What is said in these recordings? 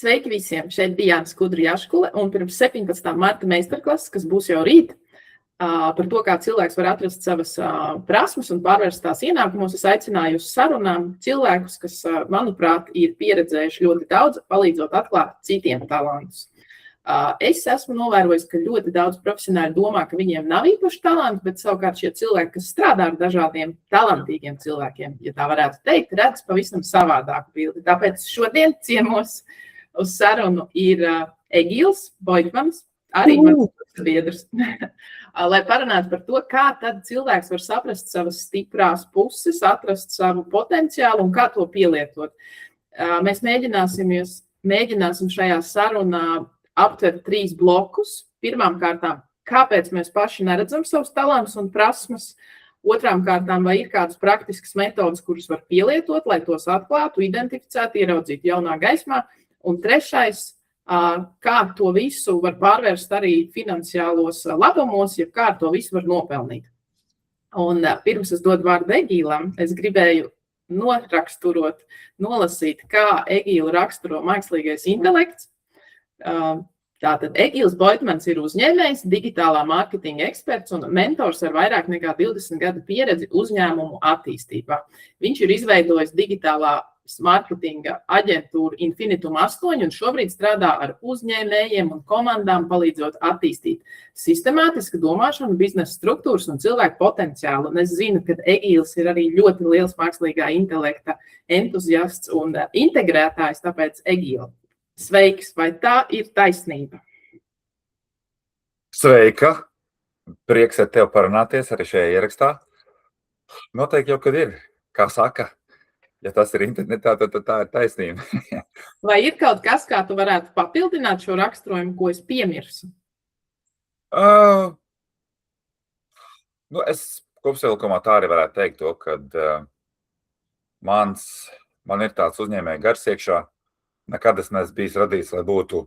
Sveiki visiem! Šeit Diana Skudra-Jaškule un pirms 17. marta meistarklases, kas būs jau rīt, par to, kā cilvēks var atrast savas prasmes un pārvērst tās ienākumos, es aicināju uz sarunām cilvēkus, kas, manuprāt, ir pieredzējuši ļoti daudz, palīdzot atklāt citiem talantus. Es esmu novērojis, ka ļoti daudz profesionāļu domā, ka viņiem nav īpaši talanti, bet savukārt šie cilvēki, kas strādā ar dažādiem talantīgiem cilvēkiem, ja tā varētu teikt, redz pavisam savādāku bildi. Tāpēc šodien ciemos uz sarunu ir Egīls Boitmans, arī mans biedrs, lai parunātu par to, kā tad cilvēks var saprast savas stiprās puses, atrast savu potenciālu un kā to pielietot. Mēs mēģināsim šajā sarunā aptvert 3 blokus. Pirmām kārtām, kāpēc mēs paši neredzam savus talantus un prasmes. Otrām kārtām, vai ir kādas praktiskas metodas, kuras var pielietot, lai tos atklātu, identificētu, ieraudzītu jaunā gaismā. Un trešais, kā to visu var pārvērst arī finansiālos labumos, ja kā to visu var nopelnīt. Un pirms es dodu vārdu Egīlam, es gribēju nolasīt, kā Egīlu raksturo mākslīgais intelekts. Tātad Egīls Boitmans ir uzņēmējs, digitālā mārketinga eksperts un mentors ar vairāk nekā 20 gadu pieredzi uzņēmumu attīstībā. Viņš ir izveidojis digitālā mārketinga aģentūru Infinitum 8 un šobrīd strādā ar uzņēmējiem un komandām, palīdzot attīstīt sistemātisku domāšanu, biznesa struktūras un cilvēku potenciālu. Un es zinu, ka Egīls ir arī ļoti liels mākslīgā intelekta entuziasts un integrētājs, tāpēc Egīla. Sveiks, vai tā ir taisnība? Sveika! Prieks ar tevi parunāties arī šajā ierakstā. Noteikti jau, kad ir, kā saka, ja tas ir internetā, tad tā ir taisnība. Vai ir kaut kas, kā tu varētu papildināt šo raksturojumu, ko es piemirsu? Es kopsavilkumā tā arī varētu teikt to, kad man ir tāds uzņēmēja gars iekšā. Nekad es neesmu bijis radījis, lai būtu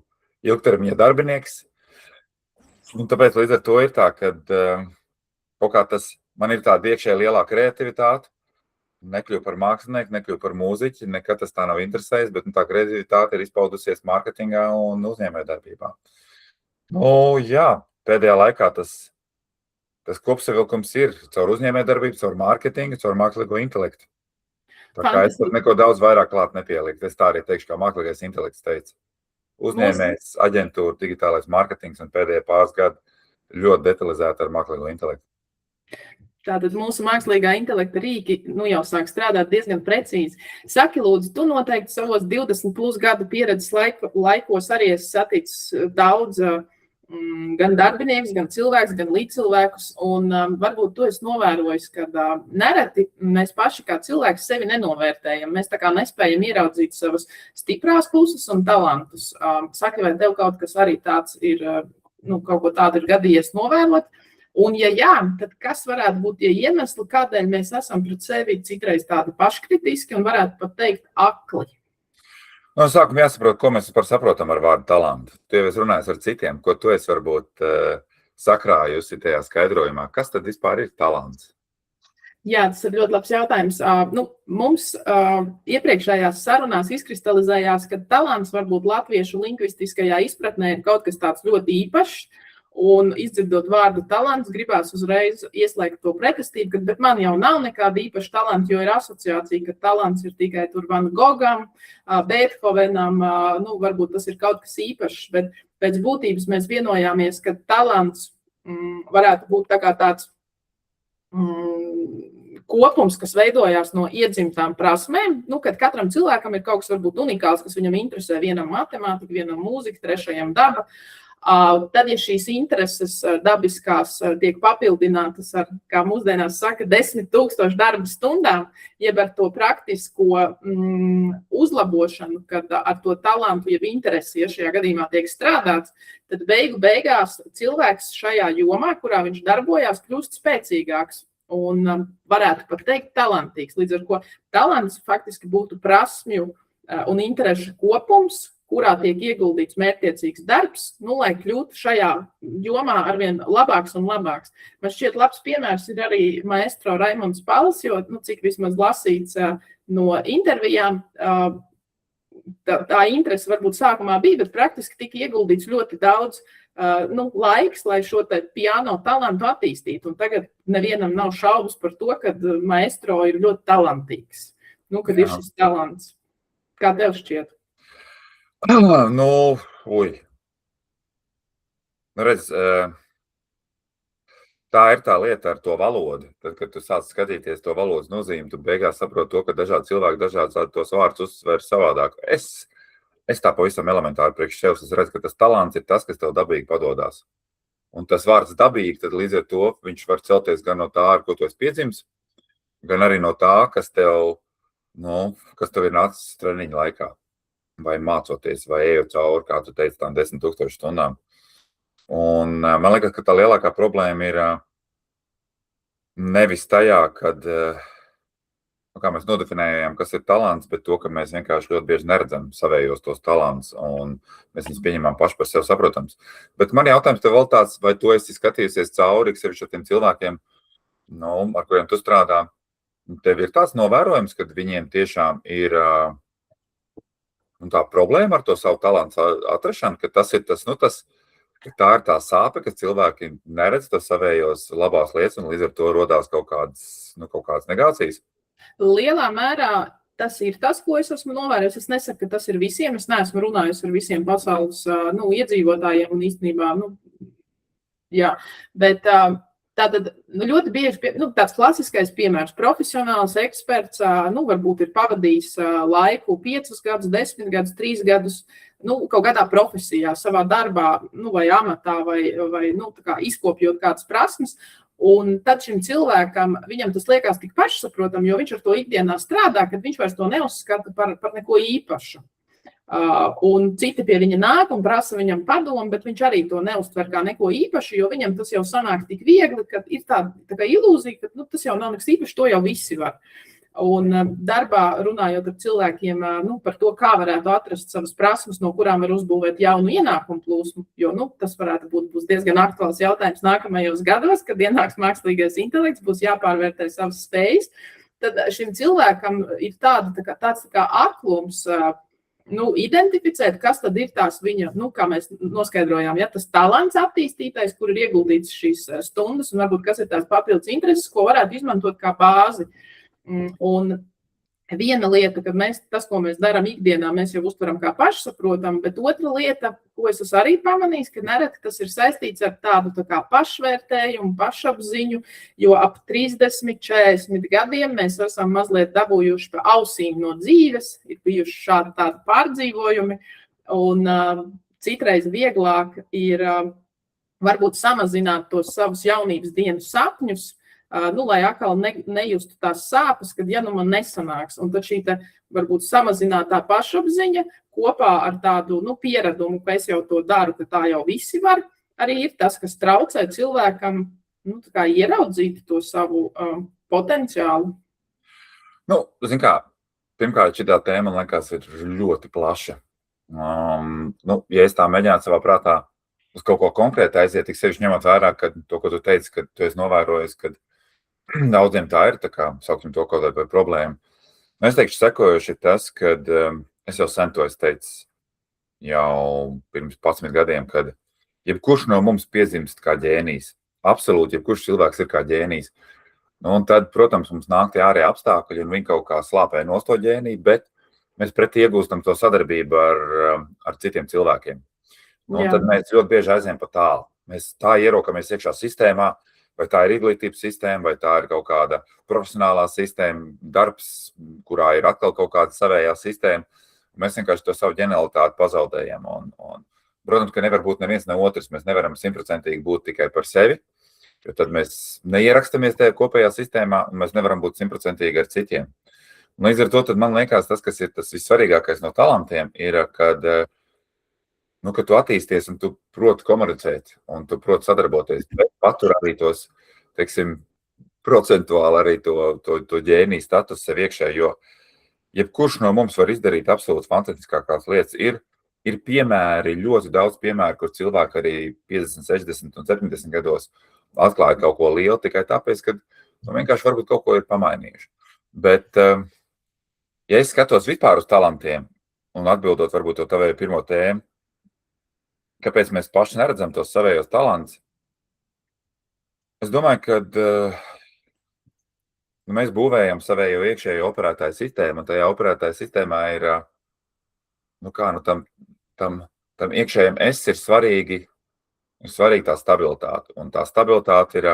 ilgtermiņa darbinieks. Un tāpēc līdz ar to ir tā, ka kaut kā man ir tāda iekšēja lielā kreativitāte. Nekļuvu par mākslinieku, nekļuvu par mūziķi, nekad tas tā nav interesējis, bet tā kreativitāte ir izpaudusies mārketingā un uzņēmējdarbībā. Jā, pēdējā laikā tas kopsavilkums ir caur uzņēmējdarbību, caur mārketingu, caur mākslīgo intelektu. Tā kā es neko daudz vairāk klāt nepielikt. Es tā arī teikšu, kā mākslīgais intelekts teica. Uzņēmējs, aģentūra, digitālais mārketings un pēdējie pāris gadi ļoti detalizēti ar mākslīgo intelektu. Tātad mūsu mākslīgā intelekta rīki jau sāk strādāt diezgan precīzi. Saki, lūdzu, tu noteikti savos 20 plus gadu pieredzes laikos arī esi saticis daudz gan darbinieks, gan cilvēks, gan līdzcilvēkus, un varbūt tu esi novērojis, ka nereti mēs paši kā cilvēki sevi nenovērtējam. Mēs tā kā nespējam ieraudzīt savas stiprās puses un talantus. Saki, vai tev kaut kas arī tāds ir, kaut ko tādu ir gadījies novērot? Un ja jā, tad kas varētu būt tie iemesli, kādēļ mēs esam pret sevi citreiz tādi paškritiski un varētu pat teikt akli? No sākuma jāsaprot, ko mēs saprotam ar vārdu talantu. Tu jau esi runājis ar citiem, ko tu esi varbūt sakrājusi tajā skaidrojumā. Kas tad vispār ir talants? Jā, tas ir ļoti labs jautājums. Mums iepriekšējās sarunās izkristalizējās, ka talants varbūt latviešu lingvistiskajā izpratnē ir kaut kas tāds ļoti īpašs. Un izdzirdot vārdu talants, gribās uzreiz ieslēgt to pretestību, bet man jau nav nekāda īpaša talanta, jo ir asociācija, ka talants ir tikai tur Van Gogam, Beethovenam, varbūt tas ir kaut kas īpašs, bet pēc būtības mēs vienojāmies, ka talants varētu būt tā kā tāds kopums, kas veidojās no iedzimtām prasmēm, kad katram cilvēkam ir kaut kas varbūt unikāls, kas viņam interesē, vienam matemātika, vienam mūzika, trešajam daba. Tad, ja šīs intereses dabiskās tiek papildinātas ar, kā mūsdienās saka, 10 000 darba stundām, jeb ar to praktisko uzlabošanu, kad ar to talantu, jeb interesi, ja šajā gadījumā tiek strādāts, tad beigās cilvēks šajā jomā, kurā viņš darbojās, kļūst spēcīgāks un varētu pat teikt talantīgs. Līdz ar ko talants faktiski būtu prasmju un interešu kopums, kurā tiek ieguldīts mērķtiecīgs darbs, lai kļūtu šajā jomā arvien labāks un labāks. Man šķiet labs piemērs ir arī maestro Raimonds Pals, jo, cik vismaz lasīts no intervijām, tā interese varbūt sākumā bija, bet praktiski tika ieguldīts ļoti daudz laiks, lai šo te piano talantu attīstītu. Un tagad nevienam nav šaubas par to, ka maestro ir ļoti talantīgs. Kad ir šis talants. Kā tev šķiet? Redz, tā ir tā lieta ar to valodu. Tad, kad tu sāc skatīties to valodas nozīmi, tu beigās saproti to, ka dažādi cilvēki dažādi tos vārdus uzsver savādāk. Es tā pavisam elementāri priekš sevis, es redzu, ka tas talants ir tas, kas tev dabīgi padodās. Un tas vārds dabīgi, tad līdz ar to viņš var celties gan no tā, ar ko tu esi piedzimis, gan arī no tā, kas tev ir nācis treniņa laikā. Vai mācoties, vai ejot cauri, kā tu teici, tām 10,000 stundām. Un man liekas, ka tā lielākā problēma ir nevis tajā, kad, kā mēs nodefinējam, kas ir talants, bet to, ka mēs vienkārši ļoti bieži neredzam savējos tos talants, un mēs viņus pieņemam paši par sevi saprotams. Bet man jautājums tev vēl tāds, vai tu esi skatījusies cauri, sevišķi ar tiem cilvēkiem, ar kuriem tu strādā, tev ir tāds novērojums, kad viņiem tiešām ir tā problēma ar to savu talantu atrašanu, ka tas ir ka tā ir tā sāpe, ka cilvēki neredz to savējos labās lietas un līdz ar to rodās kaut kādas negācijas? Lielā mērā tas ir tas, ko es esmu novērojis. Es nesaku, ka tas ir visiem. Es neesmu runājusi ar visiem pasaules iedzīvotājiem un īstenībā, jā. Bet tātad ļoti bieži, tāds klasiskais piemērs, profesionāls eksperts, varbūt ir pavadījis laiku 5 gadus, 10 gadus, 3 gadus, kaut kādā profesijā, savā darbā, vai amatā, vai izkopjot kādas prasmes. Un tad šim cilvēkam, viņam tas liekas tik pašsaprotam, jo viņš ar to ikdienā strādā, kad viņš vairs to neuzskata par neko īpašu. Un citi pie viņa nāk un prasa viņam padomu, bet viņš arī to neuztver kā neko īpašu, jo viņam tas jau sanāk tik viegli, ka ir tā kā ilūzija, ka tas jau nav nekas īpaši, to jau visi var. Un darbā runājot ar cilvēkiem par to, kā varētu atrast savas prasmes, no kurām var uzbūvēt jaunu ienākumu plūsmu, jo tas varētu būs diezgan aktuāls jautājums nākamajos gados, kad ienāks mākslīgais intelekts, būs jāpārvērtē savas spējas, tad šim cilvēkam ir tāds aklums identificēt, kas tad ir tās viņa, kā mēs noskaidrojām, tas talants attīstītais, kur ir ieguldīts šīs stundas, un varbūt kas ir tās papildus intereses, ko varētu izmantot kā bāzi. Un viena lieta, ka tas, ko mēs darām ikdienā, mēs jau uztveram kā pašsaprotam, bet otra lieta, ko es esmu arī pamanījis, ka nereti tas ir saistīts ar tādu kā pašvērtējumu, pašapziņu, jo ap 30, 40 gadiem mēs esam mazliet dabūjuši pa ausīm no dzīves, ir bijuši tādi pārdzīvojumi, un citreiz vieglāk ir varbūt samazināt tos savus jaunības dienas sapņus, lai atkal nejustu tās sāpes, kad man nesanāks. Un tad šī varbūt samazinātā pašapziņa kopā ar tādu pieradumu, ka es jau to daru, ka tā jau visi var, arī ir tas, kas traucē cilvēkam ieraudzīt to savu potenciālu. Zin kā, pirmkārt, šitā tēma, man liekas, ir ļoti plaša. Ja es tā mēģinātu savā prātā uz kaut ko konkrēti aiziet, tik sevišķi ņemot vērā, ka to, ko tu teici, ka tu esi novērojis, ka daudziem tā ir, sauksim to kaut kādā par problēmu. Es teikšu sekojoši tas, kad es jau sen to teicu jau pirms 11 gadiem, kad jebkurš no mums piedzimst kā ģēnijs. Absolūti, jebkurš cilvēks ir kā ģēnijs. Un tad, protams, mums nāk tie ārējie apstākļi un viņi kaut kā slāpē nost to ģēniju, bet mēs pretī iegūstam to sadarbību ar citiem cilvēkiem. Un tad mēs ļoti bieži aizējam pa tālu. Mēs tā ierokamies iekšā sistēmā, vai tā ir izglītības sistēma, vai tā ir kaut kāda profesionālā sistēma, darbs, kurā ir atkal kaut kāda savējā sistēma. Mēs vienkārši to savu ģenialitāti pazaudējam. Protams, ka nevar būt neviens ne otrs. Mēs nevaram 100% būt tikai par sevi, jo tad mēs neierakstamies tajā kopējā sistēmā, un mēs nevaram būt 100% ar citiem. Un līdz ar to tad man liekas, tas, kas ir tas vissvarīgākais no talantiem, ir, kad tu attīsties un tu proti komunicēt un tu proti sadarboties, bet patur arī tos, procentuāli arī to ģēniju status sev iekšē, jo jebkurš no mums var izdarīt absolūti fantastiskākās lietas. Ir piemēri, ļoti daudz piemēru, kur cilvēki arī 50, 60 un 70 gados atklāja kaut ko lielu tikai tāpēc, ka vienkārši varbūt kaut ko ir pamainījuši. Bet, ja es skatos vispār uz talantiem, un atbildot varbūt to tavēju pirmo tēmu, kāpēc mēs paši neredzam tos savējos talantus. Es domāju, ka mēs būvējam savējo iekšējo operētāju sistēmu, un tajā operētāju sistēmā ir, tam iekšējiem es ir svarīga tā stabilitāte, un tā stabilitāte ir,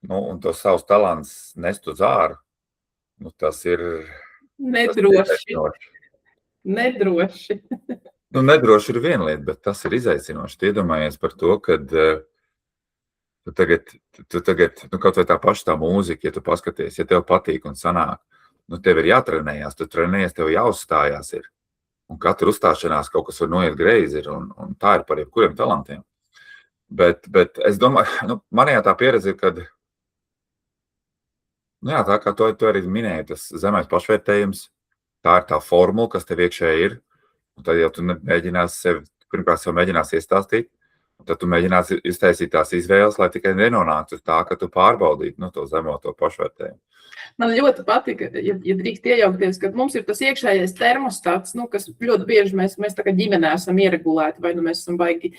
un tos savus talants nest uz āru, tas ir Nedroši. Nedroši ir viena lieta, bet tas ir izaicinoši. Iedomājies par to, kad tu tagad kaut vai tā paša tā mūzika, ja tu paskaties, ja tev patīk un sanāk, tev ir jātrenējās, tu trenējies, tev jāuzstājās ir. Un katra uzstāšanās kaut kas var noiet greizi ir, un tā ir par jebkuriem talantiem. Bet es domāju, manējā tā pieredze ir, kad, tā kā tu arī minēji, tas zemais pašvērtējums, tā ir tā formula, kas tev iekšēji ir, un tad jau tu pirmkārt sev mēģinās iestāstīt, un tad tu mēģinās iztaisīt tās izvēles, lai tikai nenonāktu uz tā, ka tu pārbaudītu to zemo to pašvērtējumu. Man ļoti patika, ja drīkst iejaukties, ka mums ir tas iekšējais termostats, kas ļoti bieži mēs tā kā ģimenē esam ieregulēti, vai mēs esam baigi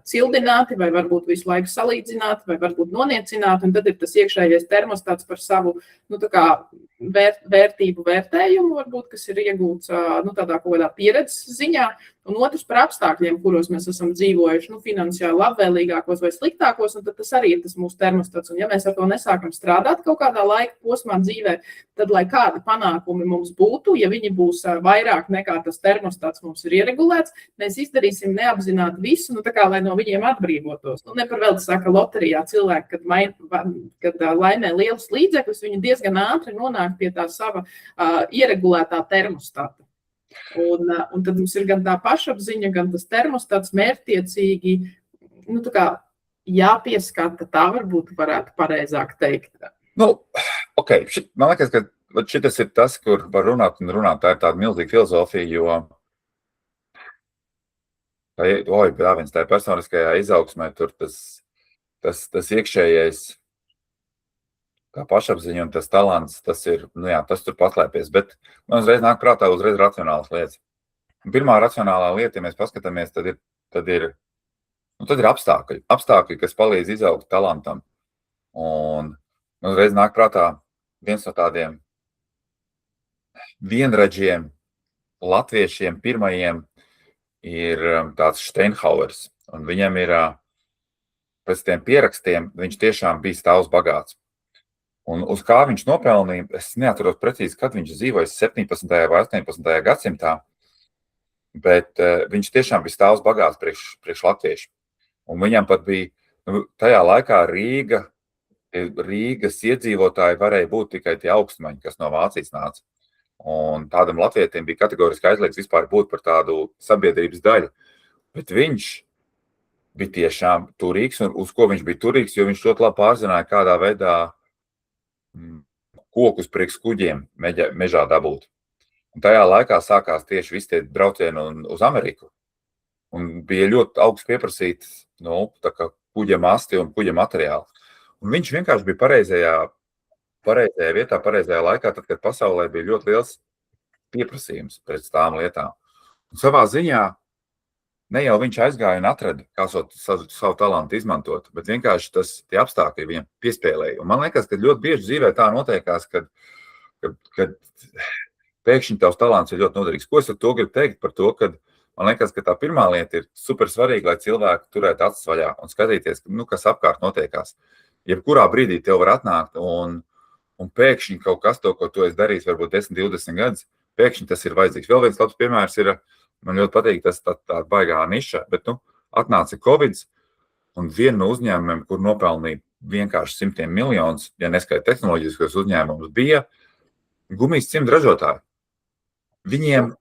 cildināti, vai varbūt visu laiku salīdzināti, vai varbūt noniecināti, un tad ir tas iekšējais termostats par savu, tā kā vērtību vērtējumu, varbūt, kas ir iegūts, tādā kaut kādā pieredzes ziņā, un otrs par apstākļiem, kuros mēs esam dzīvojuši, finansiāli labvēlīgākos vai sliktākos, un tad tas arī ir tas mūsu termostats. Un ja mēs ar to nesākam strādāt kaut kādā laika posmā dzīvē, tad, lai kādi panākumi mums būtu, ja viņi būs vairāk nekā tas termostats mums ir ieregulēts, mēs izdarīsim neapzināti visu, tā kā, lai no viņiem atbrīvotos. Ne par velti saka loterijā cilvēki, kad laimē lielus līdzekļus, viņi diezgan ātri nonāk pie tā sava ieregulētā termostata. Un tad mums ir gan tā pašapziņa, gan tas termostats mērķtiecīgi, tā kā jāpieskata, tā varbūt varētu pareizāk teikt. Ok, man liekas, ka šitas ir tas, kur var runāt un runāt, tā ir tāda milzīga filozofija, jo tā ir personiskajā izaugsmē, tur tas iekšējais, tā pašapziņa un tas talants, tas ir, tas tur paslēpies, bet man uzreiz nāk prātā racionālas lietas. Pirmā racionālā lieta, ja mēs paskatāmies, tad ir apstākļi. Apstākļi, kas palīdz izaugt talantam. Un man uzreiz nāk prātā viens no tādiem vienradžiem latviešiem pirmajiem ir tāds Steinhauers. Un viņam ir pēc tiem pierakstiem, viņš tiešām bija stāvs bagāts. Un uz kā viņš nopelnīja, es neatceros precīzi, kad viņš dzīvoja 17. vai 18. gadsimtā, bet viņš tiešām bija stāvs bagāts priekš latviešu. Un viņam pat bija, tajā laikā Rīgas iedzīvotāji varēja būt tikai tie augstmaņi, kas no Vācijas nāca. Un tādam latvietim bija kategoriski aizliegts vispār būt par tādu sabiedrības daļu. Bet viņš bija tiešām turīgs, un uz ko viņš bija turīgs, jo viņš ļoti labi pārzināja, kādā veidā kokus priekš kuģiem mežā dabūt. Un tajā laikā sākās tieši visi tie braucieni uz Ameriku. Un bija ļoti augsts pieprasīts, tā kā kuģa masti un kuģa materiāli. Un viņš vienkārši bija pareizajā vietā, pareizajā laikā, tad, kad pasaulē bija ļoti liels pieprasījums pēc tām lietām. Un savā ziņā ne jau viņš aizgāja un atrada, kā savu talantu izmantot, bet vienkārši tie apstākļi viņam piespēlēja. Un man liekas, ka ļoti bieži dzīvē tā notiekās, kad pēkšņi tavs talants ir ļoti noderīgs. Ko es ar to gribu teikt par to, ka man liekas, ka tā pirmā lieta ir super svarīga, lai cilvēki turētu acis vaļā un skatīties, kas apkārt notiekās. Jebkurā brīdī tev var atnākt un pēkšņi kaut kas to, ko tu esi darījis, varbūt 10, 20 gadus, pēkšņi tas ir vajadzīgs. Vēl viens labs piemērs ir, man ļoti patīk tas tā baigā niša, bet atnāca Covid un viena no uzņēmumiem, kur nopelnīja vienkārši simtiem miljonus, ja neskaita tehnoloģiskos uzņēmumus, bija gumijas cimdu ražotāji. Viņiem,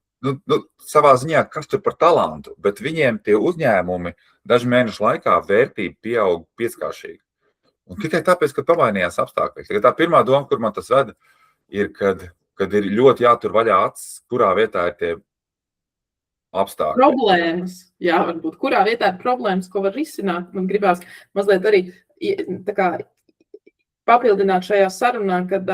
savā ziņā, kas tur par talantu, bet viņiem tie uzņēmumi dažu mēnešu laikā vērtība pieaug pieckāršīgi. Un tikai tāpēc, ka pamainījās apstākļi. Tā pirmā doma, kur man tas veda, ir, kad ir ļoti jātur vaļā acis, kurā vietā ir tie apstākļi. Problēmas, varbūt, kurā vietā ir problēmas, ko var risināt. Man gribās mazliet arī tā kā papildināt šajā sarunā, kad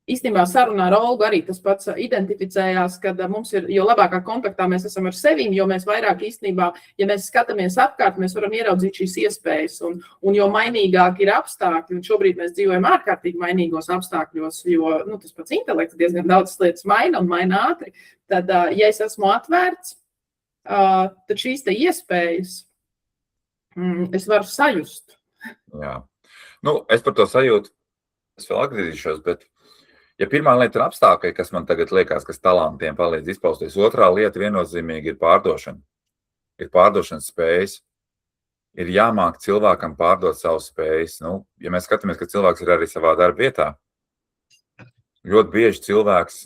Īstenībā sarunā ar Olgu arī tas pats identificējās, ka mums ir, jo labākā kontaktā mēs esam ar sevīm, jo mēs vairāk īstenībā, ja mēs skatāmies apkārt, mēs varam ieraudzīt šīs iespējas, un jo mainīgāk ir apstākļi, un šobrīd mēs dzīvojam ārkārtīgi mainīgos apstākļos, jo tas pats intelekts diezgan daudz lietas maina un maina ātri, tad, ja es esmu atvērts, tad šīs te iespējas es varu sajust. Jā. Es par to sajūtu, es vēl atgriezīšos, bet ja pirmā lieta ir apstākļi, kas man tagad liekas, kas talantiem palīdz izpausties, otrā lieta viennozīmīgi ir pārdošana. Ir pārdošanas spējas. Ir jāmāk cilvēkam pārdot savas spējas. Ja mēs skatāmies, ka cilvēks ir arī savā darba vietā, ļoti bieži cilvēks,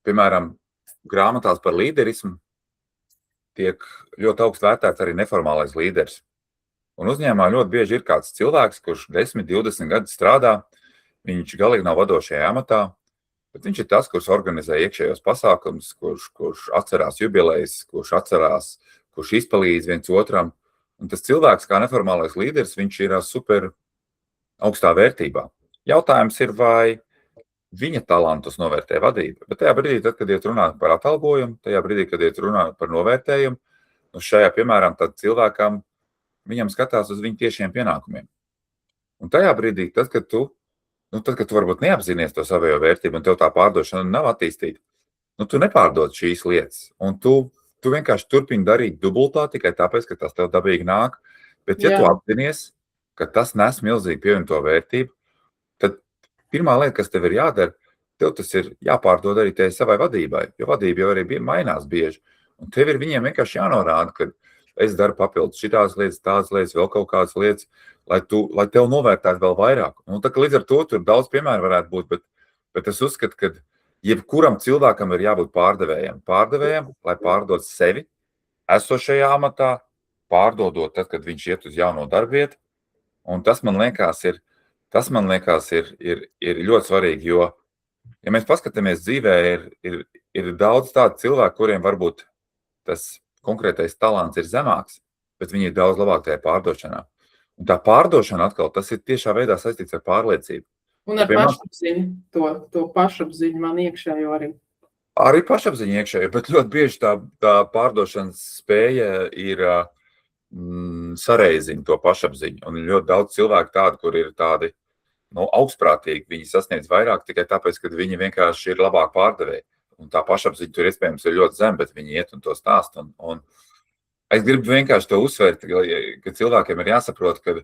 piemēram, grāmatās par līderismu tiek ļoti augstu vērtēts arī neformālais līderis. Un uzņēmumā ļoti bieži ir kāds cilvēks, kurš 10, 20 gadu strādā, viņš galīgi nav vadošajā amatā, bet viņš ir tas, kurš organizē iekšējos pasākumus, kurš atcerās jubilejas, kurš izpalīdz viens otram. Un tas cilvēks, kā neformālais līderis, viņš ir super augstā vērtībā. Jautājums ir, vai viņa talantus novērtē vadība. Bet tajā brīdī, tad, kad iet runāt par atalgojumu, tajā brīdī, kad iet runāt par novērtējumu, šajā, piemēram, tad cilvēkam, viņam skatās uz viņu tiešiem pienākumiem. Un tajā brīdī, tad, kad tu varbūt neapzinies to savējo vērtību un tev tā pārdošana nav attīstīta, tu nepārdod šīs lietas. Un tu vienkārši turpini darīt dubultā tikai tāpēc, ka tas tev dabīgi nāk. Bet ja tu apzinies, ka tas nes milzīgi pievienoto vērtību, tad pirmā lieta, kas tev ir jādara, tev tas ir jāpārdod arī tev savai vadībai, jo vadība jau arī mainās bieži. Un tev ir viņiem vienkārši jānorāda, ka es daru papildus šitās lietas, tādas lietas, vēl kaut kādas lietas, lai tev novērtētu vēl vairāk. Līdz ar to tur daudz piemēru varētu būt, bet es uzskatu, ka jebkuram cilvēkam ir jābūt pārdevējam. Pārdevējam, lai pārdod sevi esošajā amatā, pārdodot tad, kad viņš iet uz jauno darbvietu. Un tas man liekas ir ļoti svarīgi, jo, ja mēs paskatāmies dzīvē, ir daudz tādu cilvēku, kuriem varbūt tas konkrētais talants ir zemāks, bet viņi ir daudz labāk tajā pārdošanā. Un tā pārdošana atkal, tas ir tiešā veidā saistīts ar pārliecību. Un ar pašapziņu, to pašapziņu man iekšējo arī. Arī pašapziņu iekšējo, bet ļoti bieži tā pārdošanas spēja ir sareizina to pašapziņu. Un ļoti daudz cilvēku tādu, kur ir tādi augstprātīgi, viņi sasniedz vairāk tikai tāpēc, ka viņi vienkārši ir labāk pārdevēji. Un tā pašapziņa tur iespējams ir ļoti zem, bet viņi iet un to stāst. Un es gribu vienkārši to uzsvērt, ka cilvēkiem ir jāsaprot, ka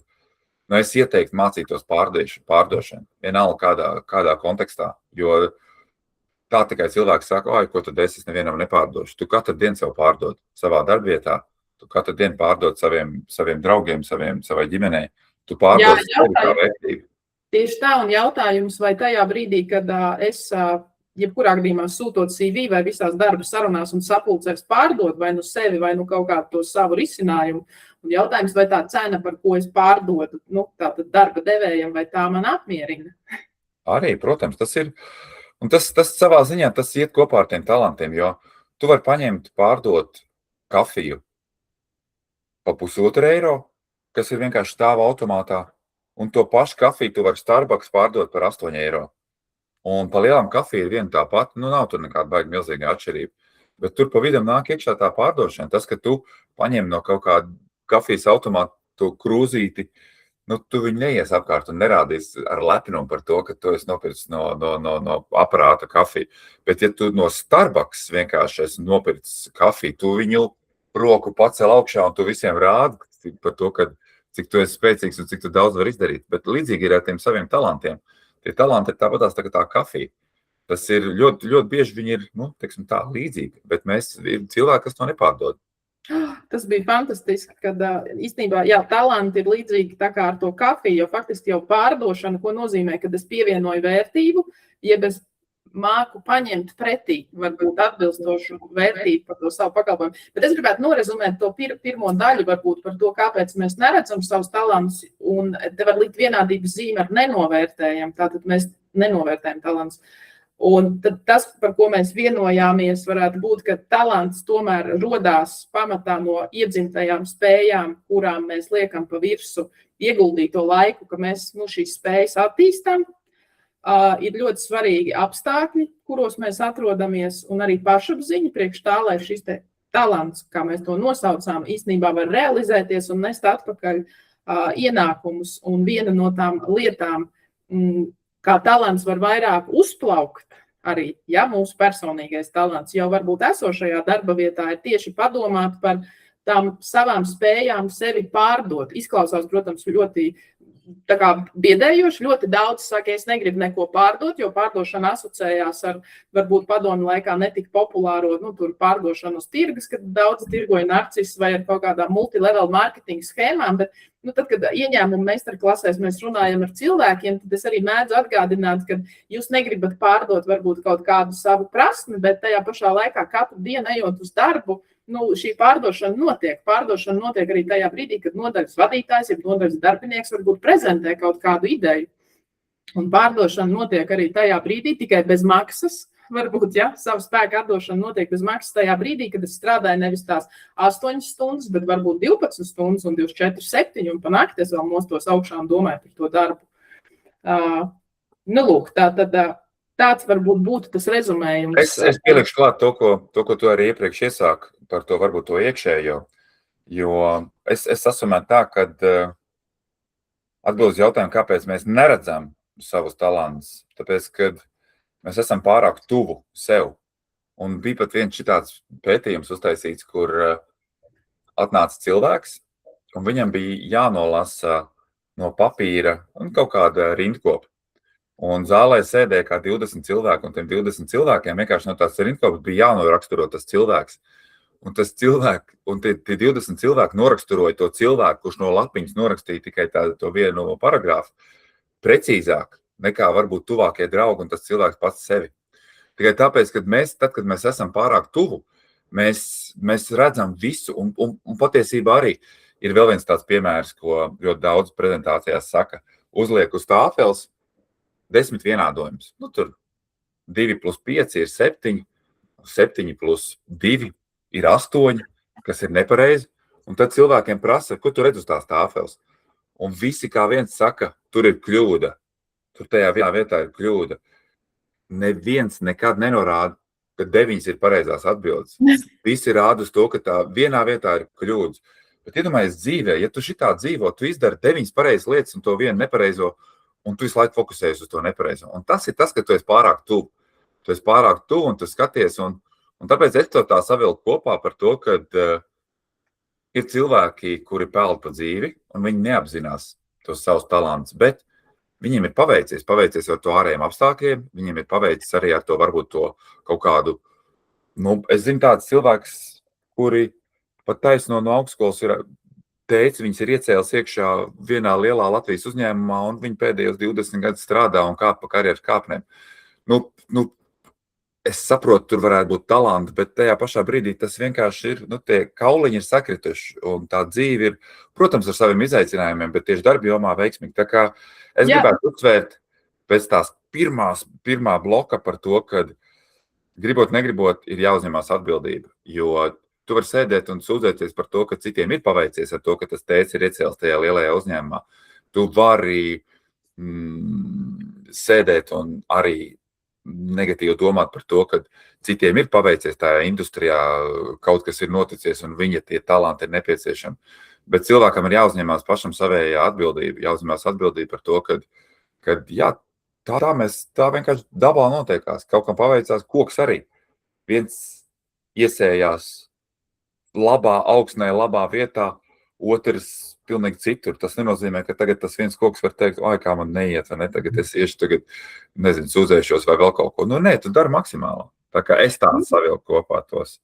es ieteiktu mācītos pārdošanu, vienalga kādā kontekstā, jo tā tikai cilvēks saka, ko tad es nevienam nepārdošu. Tu katru dienu sev pārdod savā darbvietā, tu katru dienu pārdod saviem draugiem, savai ģimenei, tu pārdod sevi kā vērtību. Tieši tā, un jautājums, vai tajā brīdī, kad es jebkurā gadījumā sūtot CV vai visās darba sarunās un sapulcēs pārdot vai nu sevi, vai nu kaut kādu to savu risinājumu. Un jautājums, vai tā cena, par ko es pārdodu, tātad darba devējam, vai tā man apmierina? Arī, protams, tas ir. Un tas savā ziņā tas iet kopā ar tiem talantiem, jo tu vari paņemt, pārdot kafiju pa €1,5, kas ir vienkārši stāva automātā, un to pašu kafiju tu vari Starbucks pārdot par €8. Un pa lielām kafiju ir viena tā pati, nav tur nekāda baigi milzīga atšķirība. Bet tur pa vidam nāk iekšā tā pārdošana. Tas, ka tu paņem no kaut kāda kafijas automātu krūzīti, tu viņu neies apkārt un nerādīs ar lepnumu par to, ka tu esi nopircis no aparāta kafiju. Bet ja tu no Starbucks vienkārši esi nopircis kafiju, tu viņu roku pacel augšā un tu visiem rādi par to, cik tu esi spēcīgs un cik tu daudz var izdarīt. Bet līdzīgi ir ar tiem saviem talantiem. Tie talanti ir tāpatās tā kafija. Tas ir ļoti, ļoti bieži viņi ir, tā līdzīgi, bet mēs ir cilvēki, kas to nepārdod. Tas bija fantastiski, kad īstenībā, talanti ir līdzīgi tā kā ar to kafiju, jo faktiski jau pārdošana, ko nozīmē, kad es pievienoju vērtību, jeb es māku paņemt pretī, varbūt atbilstošu vērtību par to savu pakalpojumu. Bet es gribētu norezumēt to pirmo daļu, varbūt par to, kāpēc mēs neredzam savus talantus, un te var likt vienādības zīme ar nenovērtējam, tātad mēs nenovērtējam talantus. Un tad tas, par ko mēs vienojāmies, varētu būt, ka talants tomēr rodās pamatā no iedzimtajām spējām, kurām mēs liekam pa virsu ieguldīto laiku, ka mēs šīs spējas attīstam. ir ļoti svarīgi apstākļi, kuros mēs atrodamies, un arī pašapziņa priekš tā, lai šis te talants, kā mēs to nosaucām, īstenībā var realizēties un nest atpakaļ ienākumus. Un viena no tām lietām, kā talants var vairāk uzplaukt, arī, ja mūsu personīgais talants jau varbūt esošajā darba vietā ir tieši padomāt par tām savām spējām sevi pārdot. Izklausās, protams, ļoti tā kā biedējoši, ļoti daudz saka, es negribu neko pārdot, jo pārdošana asociējās ar varbūt padomu laikā netik populāro, tur pārdošanu uz tirgus, kad daudz tirgoja narcisus vai ar kaut kādām multilevel marketinga schēmām, bet tad, kad ieņēmumu meistarklasēs mēs runājam ar cilvēkiem, tad es arī mēdzu atgādināt, ka jūs negribat pārdot varbūt kaut kādu savu prasmi, bet tajā pašā laikā katru dienu ejot uz darbu, šī pārdošana notiek. Pārdošana notiek arī tajā brīdī, kad nodaļas vadītājs, ja nodaļas darbinieks varbūt prezentē kaut kādu ideju. Un pārdošana notiek arī tajā brīdī, tikai bez maksas. Varbūt, savu spēku atdošana notiek bez maksas tajā brīdī, kad es strādāju nevis tās 8 stundas, bet varbūt 12 stundas un 24, 7 un pa nakti es vēl mostos augšā un domāju par to darbu. Lūk, tāds varbūt būtu tas rezumējums. Es pielikšu klāt to, ko tu arī iepriekš iesāki par to varbūt to iekšējo, jo es sasumēju tā, ka atbildes jautājumu, kāpēc mēs neredzam savus talantus, tāpēc, kad mēs esam pārāk tuvu sev. Un bija pat viens šitāds pētījums uztaisīts, kur atnāca cilvēks, un viņam bija jānolasa no papīra un kaut kāda rindkopa. Un zālē sēdēja kā 20 cilvēki, un tiem 20 cilvēkiem vienkārši no tās rindkopas bija jānoraksturo tas cilvēks. Un tie 20 cilvēki noraksturoja to cilvēku, kurš no lapiņas norakstīja tikai to vienu paragrāfu, precīzāk nekā varbūt tuvākie draugi un tas cilvēks pats sevi. Tikai tāpēc, kad mēs esam pārāk tuvu, mēs redzam visu, un patiesībā arī ir vēl viens tāds piemērs, ko ļoti daudz prezentācijās saka, uzliek uz tāfeles 10 vienādojums. Tur 2 plus 5 ir 7, 7 plus 2 ir 8, kas ir nepareizi, un tad cilvēkiem prasa, ko tu redz uz tās tāfeles. Un visi kā viens saka, tur ir kļūda, tur tajā vienā vietā ir kļūda. Neviens nekad nenorāda, ka 9 ir pareizās atbildes. Visi rāda uz to, ka tā vienā vietā ir kļūdas. Bet iedomājies dzīvē, ja tu šitā dzīvo, tu izdari 9 pareizas lietas un to vienu nepareizo, un tu visu laiku fokusējies uz to nepareizo. Un tas ir tas, ka tu esi pārāk tuvu. Tu esi pārāk tuvu un tu skaties, un tāpēc es to tā savilku kopā par to, ka ir cilvēki, kuri peld pa dzīvi, un viņi neapzinās tos savus talantus, bet viņiem ir paveicies ar to ārējiem apstākļiem, viņiem ir paveicies arī ar to varbūt to kaut kādu, es zinu tāds cilvēks, kuri pat taisno no augstskolas ir teica, viņas ir iecēlis iekšā vienā lielā Latvijas uzņēmumā, un viņi pēdējos 20 gadus strādā un kāp pa karjeras kāpnēm. Es saprotu, tur varētu būt talanti, bet tajā pašā brīdī tas vienkārši ir, tie kauliņi ir sakrituši, un tā dzīve ir, protams, ar saviem izaicinājumiem, bet tieši darba jomā veiksmīgi. Tā kā es gribētu uzsvērt pēc tās pirmā bloka par to, ka gribot, negribot, ir jāuzņemās atbildība, jo tu vari sēdēt un sūdzēties par to, ka citiem ir paveicies ar to, ka tas tēvs ir iecēlis tajā lielajā uzņēmumā. Tu vari sēdēt un arī negatīvi domāt par to, ka citiem ir paveicies tajā industrijā, kaut kas ir noticies un viņa tie talanti ir nepieciešami. Bet cilvēkam ir jāuzņemās pašam savējā atbildība, jāuzņemās atbildība par to, ka tā vienkārši dabā notiekās. Kaut kam paveicās, koks arī. Viens iesējās labā augsnē, labā vietā, otrs pilnīgi citur. Tas nenozīmē, ka tagad tas viens koks var teikt, kā man neiet, vai ne, tagad es iešu, sūdzēšos vai vēl kaut ko. Nē, tu dari maksimāli. Tā kā es tā savilku kopā tos.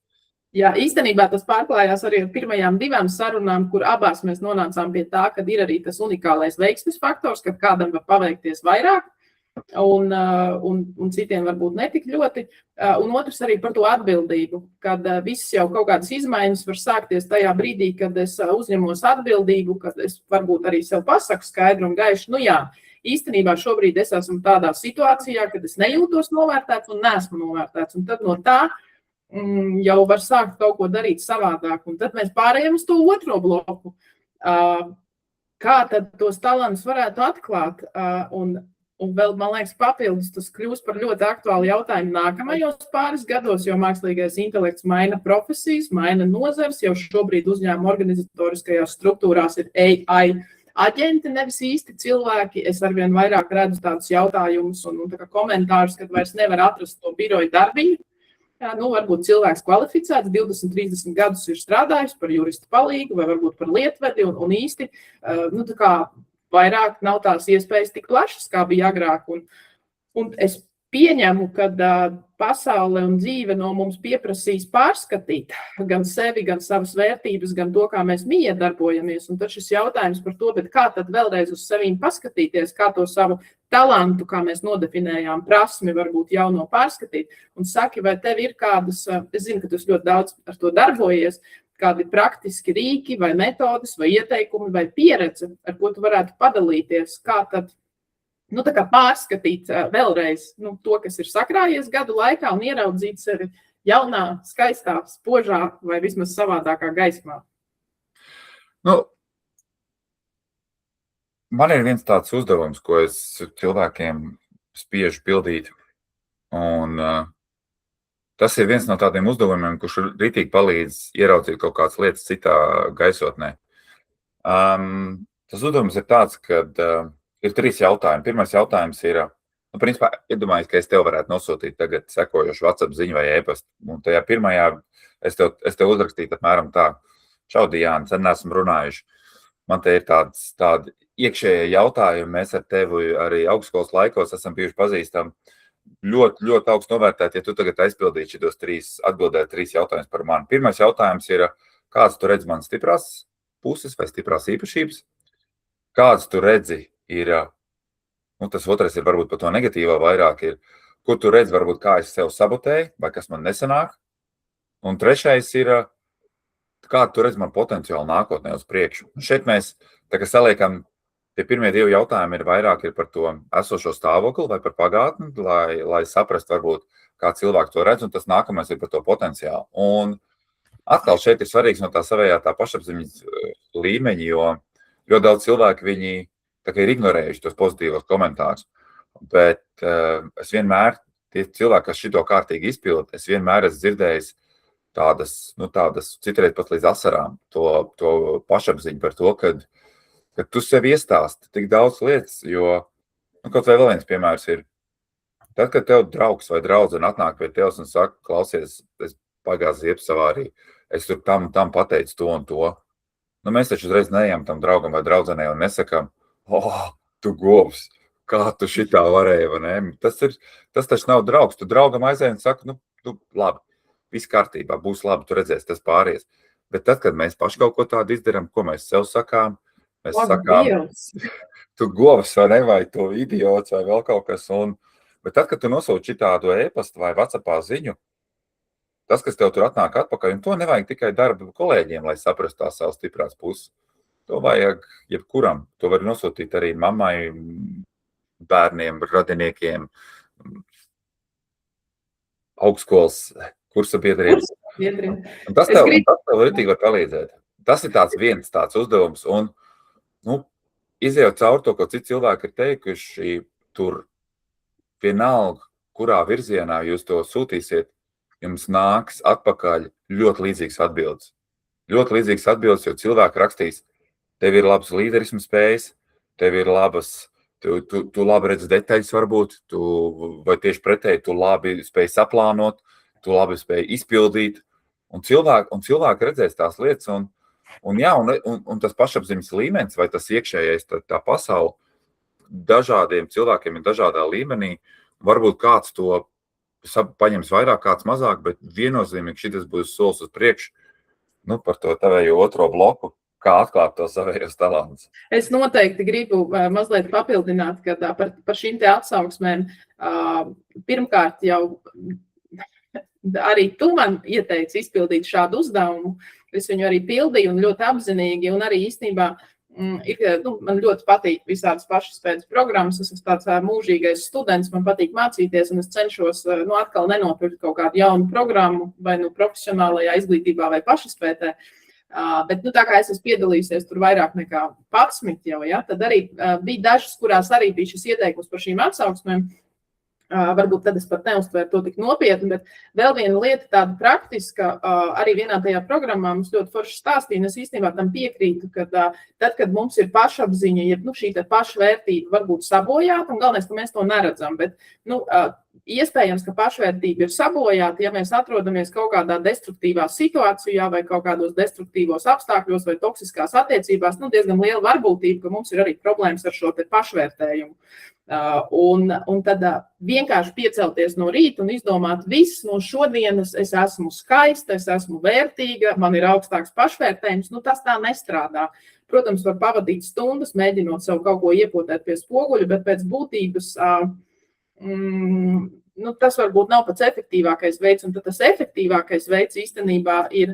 Jā, īstenībā tas pārklājās arī ar pirmajām 2 sarunām, kur abās mēs nonācām pie tā, ka ir arī tas unikālais veiksmes faktors, kad kādam var paveikties vairāk, un citiem varbūt netik ļoti. Un otrs arī par to atbildību, kad viss jau kaut kādas izmaiņas var sākties tajā brīdī, kad es uzņemos atbildību, kad es varbūt arī sev pasaku skaidru un gaišu, īstenībā šobrīd es esmu tādā situācijā, kad es nejūtos novērtēts un neesmu novērtēts. Un tad no tā jau var sākt kaut ko darīt savādāk. Un tad mēs pārējām uz to otro bloku. Kā tad tos talantus varētu atklāt? Un Un vēl, man liekas, papildus tas kļūst par ļoti aktuālu jautājumu nākamajos pāris gados, jo mākslīgais intelekts maina profesijas, maina nozars, jau šobrīd uzņēmuma organizatoriskajās struktūrās ir AI aģenti, nevis īsti cilvēki. Es arvien vairāk redzu tādus jautājumus un tā kā komentārus, kad vairs nevar atrast to biroju darbiņu. Jā, varbūt cilvēks kvalificēts, 20, 30 gadus ir strādājis par jurista palīgu vai varbūt par lietvedi un īsti, tā kā vairāk nav tās iespējas tik plašas, kā bija agrāk. Un es pieņemu, ka pasaule un dzīve no mums pieprasīs pārskatīt gan sevi, gan savas vērtības, gan to, kā mēs miedarbojamies. Un tad šis jautājums par to, bet kā tad vēlreiz uz sevīm paskatīties, kā to savu talantu, kā mēs nodefinējām prasmi, varbūt jauno pārskatīt. Un saki, vai tev ir kādas, es zinu, ka tu ļoti daudz ar to darbojies, kādi praktiski rīki vai metodes vai ieteikumi vai pieredze, ar ko tu varētu padalīties, kā tad tā kā pārskatīt vēlreiz to, kas ir sakrājies gadu laikā un ieraudzīt sevi jaunā, skaistā, spožā vai vismaz savādākā gaismā. Man ir viens tāds uzdevums, ko es cilvēkiem spiežu pildīt, un tas ir viens no tādiem uzdevumiem, kurš ritīgi palīdz ieraudzīt kaut kādas lietas citā gaisotnē. Tas uzdevums ir tāds, ka ir 3 jautājumi. Pirmais jautājums ir, principā, iedomājies, ka es tev varētu nosūtīt tagad sekojošu WhatsApp ziņu vai e-pastu. Un tajā pirmajā es tev uzrakstītu apmēram tā: Čau, Diāna, sen neesam runājuši. Man te ir tādi iekšējie jautājumi. Mēs ar tevi arī augstskolas laikos esam bijuši pazīstami. Ļoti, ļoti augstu novērtēt, ja tu tagad aizpildītu šitos atbildēt 3 jautājumus par mani. Pirmais jautājums ir, kāds tu redzi manas stiprās puses vai stiprās īpašības? Kāds tu redzi ir, tas otrais ir varbūt par to negatīvā vairāk ir, kur tu redzi varbūt kā es sev sabotēju vai kas man nesanāk? Un trešais ir, kādu tu redzi man potenciāli nākotnē uz priekšu? Un šeit mēs tā kā saliekam, tie pirmie 2 jautājumi ir vairāk par to esošo stāvokli vai par pagātni, lai saprastu varbūt, kā cilvēki to redz, un tas nākamais ir par to potenciālu. Un atkal šeit ir svarīgs no tā savējā tā pašapziņas līmeņa, jo ļoti daudz cilvēki viņi tā kā ir ignorējuši tos pozitīvos komentārus. Bet es vienmēr, tie cilvēki, kas šito kārtīgi izpilda, es vienmēr esmu dzirdējis tādas citreiz pat līdz asarām, to pašapziņu par to, ka tu sev iestāsti tik daudz lietas, jo, kaut vai vēl viens piemērs ir, tad, kad tev draugs vai draudzene atnāk pie tevs un saka, klausies, es pagāju ziepsavārī, es tur tam pateicu to un to. Mēs taču uzreiz neejam tam draugam vai draudzenei un nesakam, tu govs, kā tu šitā varēji, vai ne? Tas taču nav draugs. Tu draugam aizēji un saka, labi, viss kārtībā, būs labi, tu redzēsi, tas pāries. Bet tad, kad mēs paši kaut ko tādu izdaram, ko mēs sev sakām, mēs sakām, tu govs vai ne, vai tu idiots vai vēl kaut kas. Bet tad, kad tu nosūti šitādu e-pastu vai WhatsAppā ziņu, tas, kas tev tur atnāk atpakaļ, un to nevajag tikai darba kolēģiem, lai saprastu tās savas stiprās puses. To vajag jebkuram. To var nosūtīt arī mammai, bērniem, radiniekiem, augstskolas kursabiedriem. Tas tev ritīgi var palīdzēt. Tas ir viens tāds uzdevums. Un, izejot cauri to, ko citi cilvēki ir teikuši, tur vienalga, kurā virzienā jūs to sūtīsiet, jums nāks atpakaļ ļoti līdzīgas atbildes. Ļoti līdzīgas atbildes, jo cilvēki rakstīs, tev ir labas līderismu spējas, tev ir labas, tu labi redz detaļas varbūt, vai tieši pretēji, tu labi spēj saplānot, tu labi spēj izpildīt, un cilvēki redzēs tās lietas, un tas pašapziņas līmenis, vai tas iekšējais, tā pasaule, dažādiem cilvēkiem ir dažādā līmenī, varbūt kāds to paņems vairāk, kāds mazāk, bet viennozīmīgi šitas būs solis uz priekšu, par to tavējo otro bloku, kā atklāt to savējos talantus. Es noteikti gribu mazliet papildināt, ka par šīm te atsauksmēm pirmkārt jau arī tu man ieteici izpildīt šādu uzdevumu. Es viņu arī pildīju un ļoti apzinīgi, un arī īstenībā man ļoti patīk visādas pašizpētes programmas. Es esmu tāds mūžīgais students, man patīk mācīties, un es cenšos atkal nenopirkt kaut kādu jaunu programmu vai profesionālajā izglītībā vai pašizpētē. Bet, tā kā es esmu piedalījusies tur vairāk nekā 11 jau, ja, tad arī bija dažas, kurās arī bija šis ieteikums par šīm atsauksmēm. Varbūt tad es pat neuztvēru to tik nopietni, bet vēl viena lieta tāda praktiska, arī vienā tajā programmā mums ļoti forši stāstīja, un es īstenībā tam piekrītu, ka tad, kad mums ir pašapziņa, ja šī pašvērtība var būt sabojāta, un galvenais, ka mēs to neredzam, bet, iespējams, ka pašvērtība ir sabojāta, ja mēs atrodamies kaut kādā destruktīvā situācijā vai kaut kādos destruktīvos apstākļos vai toksiskās attiecībās, diezgan liela varbūtība, ka mums ir arī problēmas ar šo te pašvērtējumu. Un tad vienkārši piecelties no rīta un izdomāt viss no šodienas, es esmu skaista, es esmu vērtīga, man ir augstāks pašvērtējums, tas tā nestrādā. Protams, var pavadīt stundas, mēģinot sev kaut ko iepotēt pie spoguļa, bet pēc būtības tas varbūt nav pats efektīvākais veids, un tad tas efektīvākais veids īstenībā ir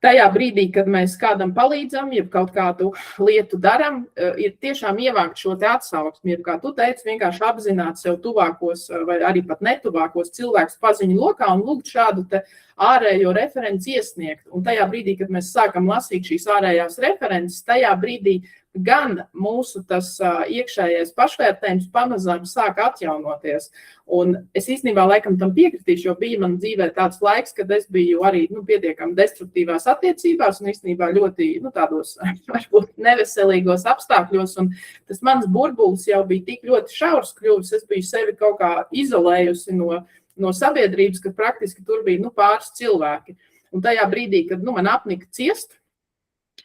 tajā brīdī, kad mēs kādam palīdzam, ja kaut kādu lietu daram, ir tiešām ievākt šo te atsauksmi, ja kā tu teici, vienkārši apzināt sev tuvākos vai arī pat netuvākos cilvēkus paziņu lokā un lūgt šādu te ārējo referenci iesniegt. Un tajā brīdī, kad mēs sākam lasīt šīs ārējās references, tajā brīdī gan mūsu tas iekšējais pašvērtējums pamazām sāk atjaunoties. Un es īstenībā laikam tam piekritīšu, jo bija man dzīvē tāds laiks, kad es biju arī pietiekami destruktīvās attiecībās un īstenībā ļoti tādos varbūt neveselīgos apstākļos. Un tas mans burbulis jau bija tik ļoti šaurs kļuvis, es biju sevi kaut kā izolējusi no sabiedrības, ka praktiski tur bija pāris cilvēki. Un tajā brīdī, kad man apnika ciest,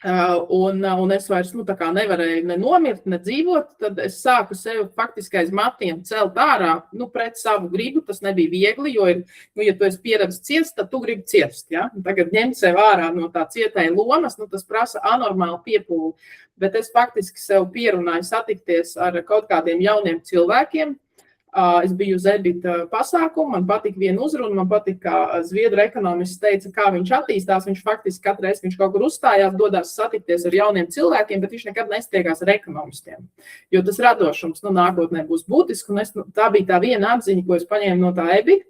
un es vairs tā kā nevarēju ne nomirt, ne dzīvot, tad es sāku sevi faktiski aiz matiem celt ārā, pret savu gribu. Tas nebija viegli, jo, ja tu esi pieredzis ciest, tad tu gribi ciest, ja? Tagad ņemt sev ārā no tā cietēja lomas, tas prasa anormālu piepūli. Bet es faktiski sev pierunāju satikties ar kaut kādiem jauniem cilvēkiem. Es biju uz EBIT pasākumu, man patika viena uzruna, man patika, kā zviedru ekonomists teica, kā viņš attīstās. Viņš faktiski katru reizi, viņš kaut kur uzstājās, dodās satikties ar jauniem cilvēkiem, bet viņš nekad nestiekās ar ekonomistiem. Jo tas radošums nākotnē būs būtisks, un tā bija tā viena atziņa, ko es paņēmu no tā EBIT.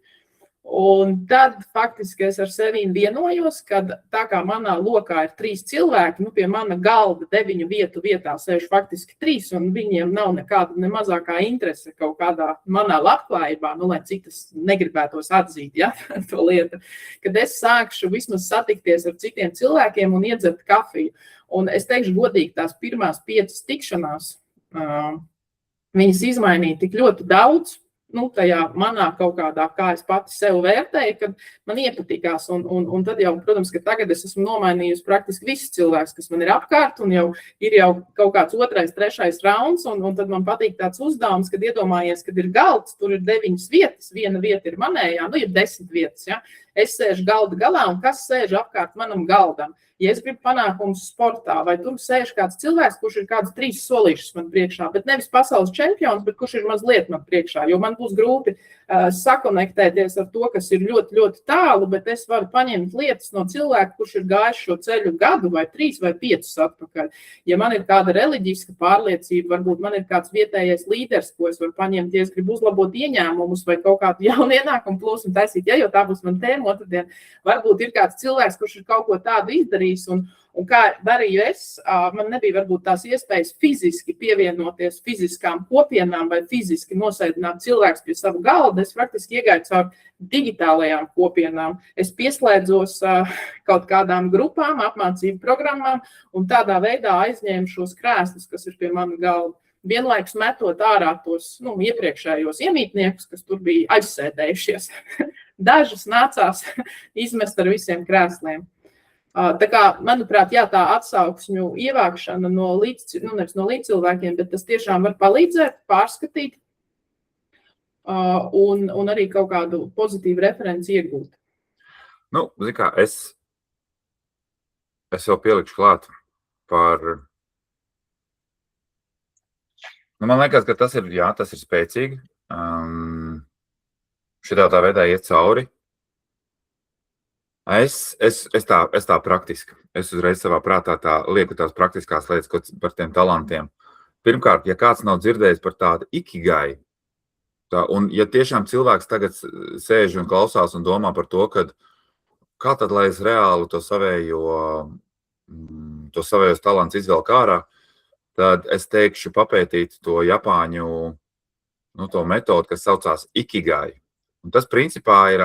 Un tad faktiski es ar sevi vienojos, ka tā kā manā lokā ir 3 cilvēki, pie mana galda 9 vietu vietā sēž faktiski 3, un viņiem nav nekāda ne mazākā interese kaut kādā manā labklājībā, lai cik tas negribētos atzīt, ja, to lietu, kad es sākšu vismaz satikties ar citiem cilvēkiem un iedzert kafiju. Un es teikšu godīgi, tās pirmās 5 tikšanās, viņas izmainīja tik ļoti daudz, tajā manā kaut kādā, kā es pati sev vērtēju, kad man iepatikās. Un tad jau, protams, ka tagad es esmu nomainījusi praktiski visus cilvēkus, kas man ir apkārt, un jau ir kaut kāds 2., 3. rauns, un tad man patīk tāds uzdevums, kad iedomājies, kad ir galds, tur ir 9 vietas, viena vieta ir manējā, ir 10 vietas, ja. Es sēžu galda galā, un kas sēž apkārt manam galdam? Ja es gribu panākumus sportā, vai tur sēž kāds cilvēks, kurš ir kāds 3 solīšus man priekšā, bet nevis pasaules čempions, bet kurš ir mazliet man priekšā, jo man būs grūti sakonektēties ar to, kas ir ļoti, ļoti tālu, bet es varu paņemt lietas no cilvēka, kurš ir gājis šo ceļu gadu vai 3 vai 5 atpakaļ. Ja man ir kāda reliģiska pārliecība, varbūt man ir kāds vietējais līderis, ko es varu paņemt, ja es gribu uzlabot ieņēmumus vai kaut kādu jaunu ienākumu plūsmu taisīt, jo tā būs man tēma otrdien. Varbūt ir kāds cilvēks, kurš ir kaut ko tādu izdarījis, un kā darīju es, man nebija varbūt tās iespējas fiziski pievienoties fiziskām kopienām vai fiziski nosēdināt cilvēks pie savu galda. Es praktiski iegāju caur digitālajām kopienām. Es pieslēdzos kaut kādām grupām, apmācību programmām un tādā veidā aizņēmu šos krēslus, kas ir pie mana galda. Vienlaikus metot ārā tos iepriekšējos iemītniekus, kas tur bija aizsēdējušies. Dažus nācās izmest ar visiem krēsliem. Tā kā, manuprāt, tā atsauksmju ievākšana nevis no līdzcilvēkiem, bet tas tiešām var palīdzēt, pārskatīt un arī kaut kādu pozitīvu referenci iegūt. Zini kā, es jau pielikšu klāt par... man liekas, ka tas ir spēcīgi. Šitā tā veidā iet cauri. Es tā praktiski. Es uzreiz savā prātā lieku tās praktiskās lietas par tiem talantiem. Pirmkārt, ja kāds nav dzirdējis par tādu ikigai, un ja tiešām cilvēks tagad sēž un klausās un domā par to, kā tad, lai es reāli to savējo to savējos talants izvelk ārā, tad es teikšu papētīt to Japāņu, to metodu, kas saucās Ikigai. Un tas principā ir,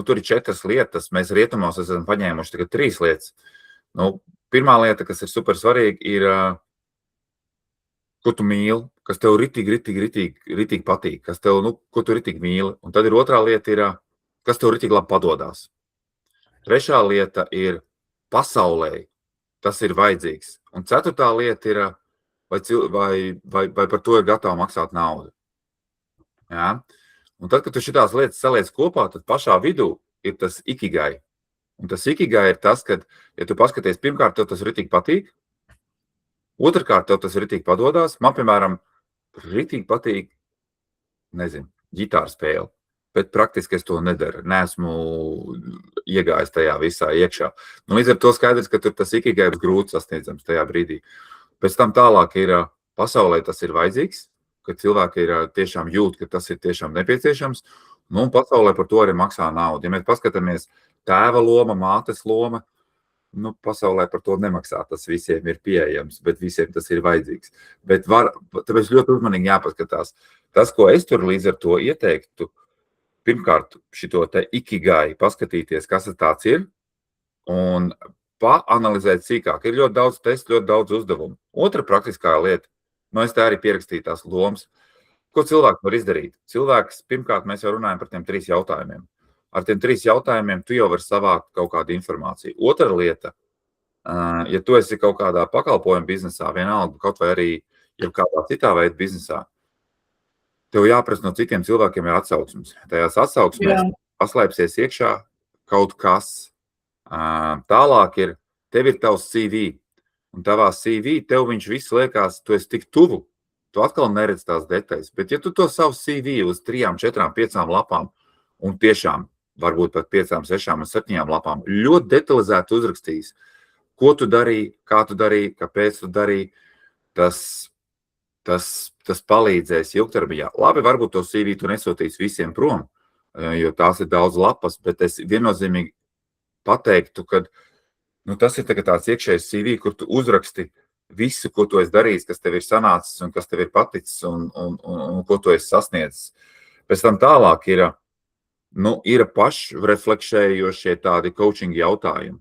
tur ir 4 lietas, mēs rietumos esam paņēmuši tagad 3 lietas. Pirmā lieta, kas ir super svarīga, ir, ko tu mīli, kas tev ritīgi patīk, kas tev, ko tu ritīgi mīli. Un tad ir otrā lieta, ir, kas tev ritīgi labi padodās. Trešā lieta ir pasaulē, tas ir vajadzīgs. Un ceturtā lieta ir, vai par to ir gatava maksāt naudu. Ja? Un tad, kad tu šitās lietas saliec kopā, tad pašā vidū ir tas Ikigai. Un tas Ikigai ir tas, kad, ja tu paskaties, pirmkārt, tev tas ritīgi patīk, otrkārt, tev tas ritīgi padodās. Man, piemēram, ritīgi patīk, ģitāra spēle, bet praktiski es to nedaru. Neesmu iegājis tajā visā iekšā. Līdz ar to skaidrs, ka tur tas Ikigai ir grūti sasniedzams tajā brīdī. Pēc tam tālāk ir pasaulē tas ir vajadzīgs, ka cilvēki ir tiešām jūt, ka tas ir tiešām nepieciešams, un pasaulē par to arī maksā naudu. Ja mēs paskatāmies tēva loma, mātes loma, pasaulē par to nemaksā, tas visiem ir pieejams, bet visiem tas ir vajadzīgs. Bet tāpēc ļoti uzmanīgi jāpaskatās. Tas, ko es tur līdz ar to ieteiktu, pirmkārt, šito te Ikigai paskatīties, kas tāds ir, un paanalizēt sīkāk. Ir ļoti daudz testu, ļoti daudz uzdevumu. Otra praktiskā lieta, es te arī pierakstīju tās lomas. Ko cilvēks var izdarīt? Cilvēks, pirmkārt, mēs jau runājam par tiem 3 jautājumiem. Ar tiem 3 jautājumiem tu jau vari savākt kaut kādu informāciju. Otra lieta, ja tu esi kaut kādā pakalpojuma biznesā, vienalga, kaut vai arī jau kādā citā veida biznesā, tev jāprasa no citiem cilvēkiem ir atsauksmes. Tajās atsauksmēs paslēpsies iekšā kaut kas. Tālāk ir, tev ir tavs CV. Un tavā CV, tev viņš viss liekas, tu esi tik tuvu, tu atkal neredz tās detaļas. Bet ja tu to savu CV uz 3, 4, 5 lapām, un tiešām varbūt pat 5, 6 un 7 lapām, ļoti detalizēti uzrakstījis, ko tu darīji, kā tu darīji, kāpēc tu darīji, tas palīdzēs ilgtermiņā. Labi, varbūt to CV tu nesūtīs visiem prom, jo tās ir daudz lapas, bet es viennozīmīgi pateiktu, ka tas ir tāds iekšējais CV, kur tu uzraksti visu, ko tu esi darījis, kas tev ir sanācis un kas tev ir paticis un ko tu esi sasniedzis. Pēc tam tālāk ir pašreflekšējošie tādi coaching jautājumi.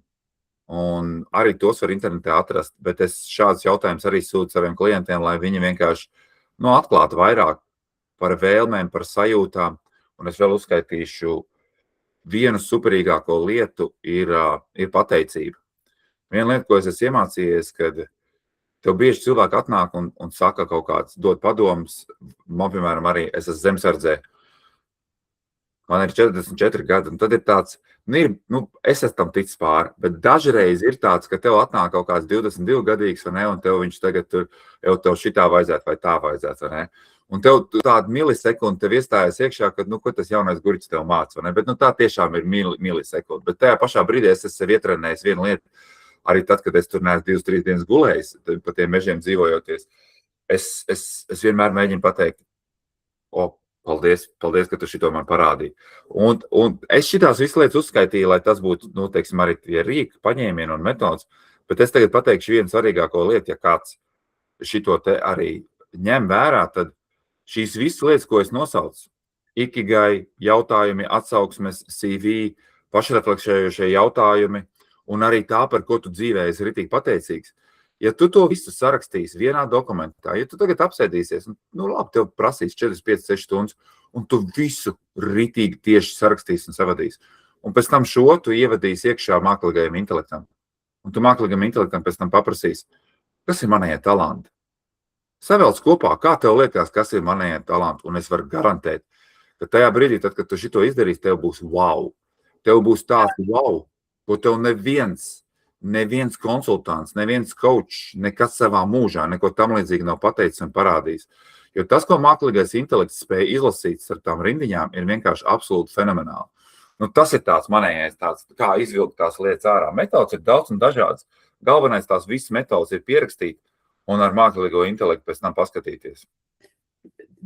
Un arī tos var internetā atrast, bet es šādus jautājumus arī sūtu saviem klientiem, lai viņi vienkārši atklātu vairāk par vēlmēm, par sajūtām. Un es vēl uzskaitīšu vienu superīgāko lietu ir pateicība. Viena lieta, ko es esmu iemācījies, kad tev bieži cilvēki atnāk un saka kaut kāds, dod padomus. Man, piemēram, arī es esmu zemesardzē. Man ir 44 gadi, un tad ir tāds, es esmu tam ticis pāri, bet dažreiz ir tāds, ka tev atnāk kaut kāds 22 gadīgs, vai ne, un tev viņš tagad jau tev šitā vajadzētu vai tā vajadzētu, vai ne. Un tev tāda milisekunda tev iestājas iekšā, ka, ko tas jaunais guriķis tev māca, vai ne, bet tā tiešām ir milisekunda. Bet tajā pašā brīdī es esmu sev ietrenējis vienu lietu, arī tad, kad es tur neesmu 2-3 dienas gulējis, pa tiem mežiem dzīvojoties, es vienmēr mēģinu pateikt, paldies, ka tu šito man parādīji. Un es šitās visas lietas uzskaitīju, lai tas būtu, teiksim, arī tie rīki, paņēmieni un metodas, bet es tagad pateikšu vienu svarīgāko lietu, ja kāds šito te arī ņem vērā, tad šīs visas lietas, ko es nosaucu, Ikigai, jautājumi, atsauksmes, CV, pašrefleksējošie jautājumi, un arī tā, par ko tu dzīvē esi ritīgi pateicīgs. Ja tu to visu sarakstīsi vienā dokumentā, ja tu tagad apsēdīsies, labi, tev prasīs 4, 5, 6 stundas, un tu visu ritīgi tieši sarakstīsi un savadīsi. Un pēc tam šo tu ievadīsi iekšā mākslīgajam intelektam. Un tu mākslīgajam intelektam pēc tam paprasīsi, kas ir manējie talanti. Savelc kopā, kā tev liekas, kas ir manējie talanti, un es varu garantēt, ka tajā brīdī, tad, kad tu šito izdarīsi, tev būs wow. Tev būs tāds wow, ko tev neviens konsultants, neviens coach, nekas savā mūžā, neko tam līdzīgi nav pateicis un parādījis. Jo tas, ko mākslīgais intelekts spēja izlasīt ar tām rindiņām, ir vienkārši absolūti fenomenāli. Tas ir tāds manējais, kā izvilkt tās lietas ārā. Metodas ir daudz un dažādas. Galvenais tās visas metodas ir pierakstīt un ar mākslīgo intelektu pēc tam paskatīties.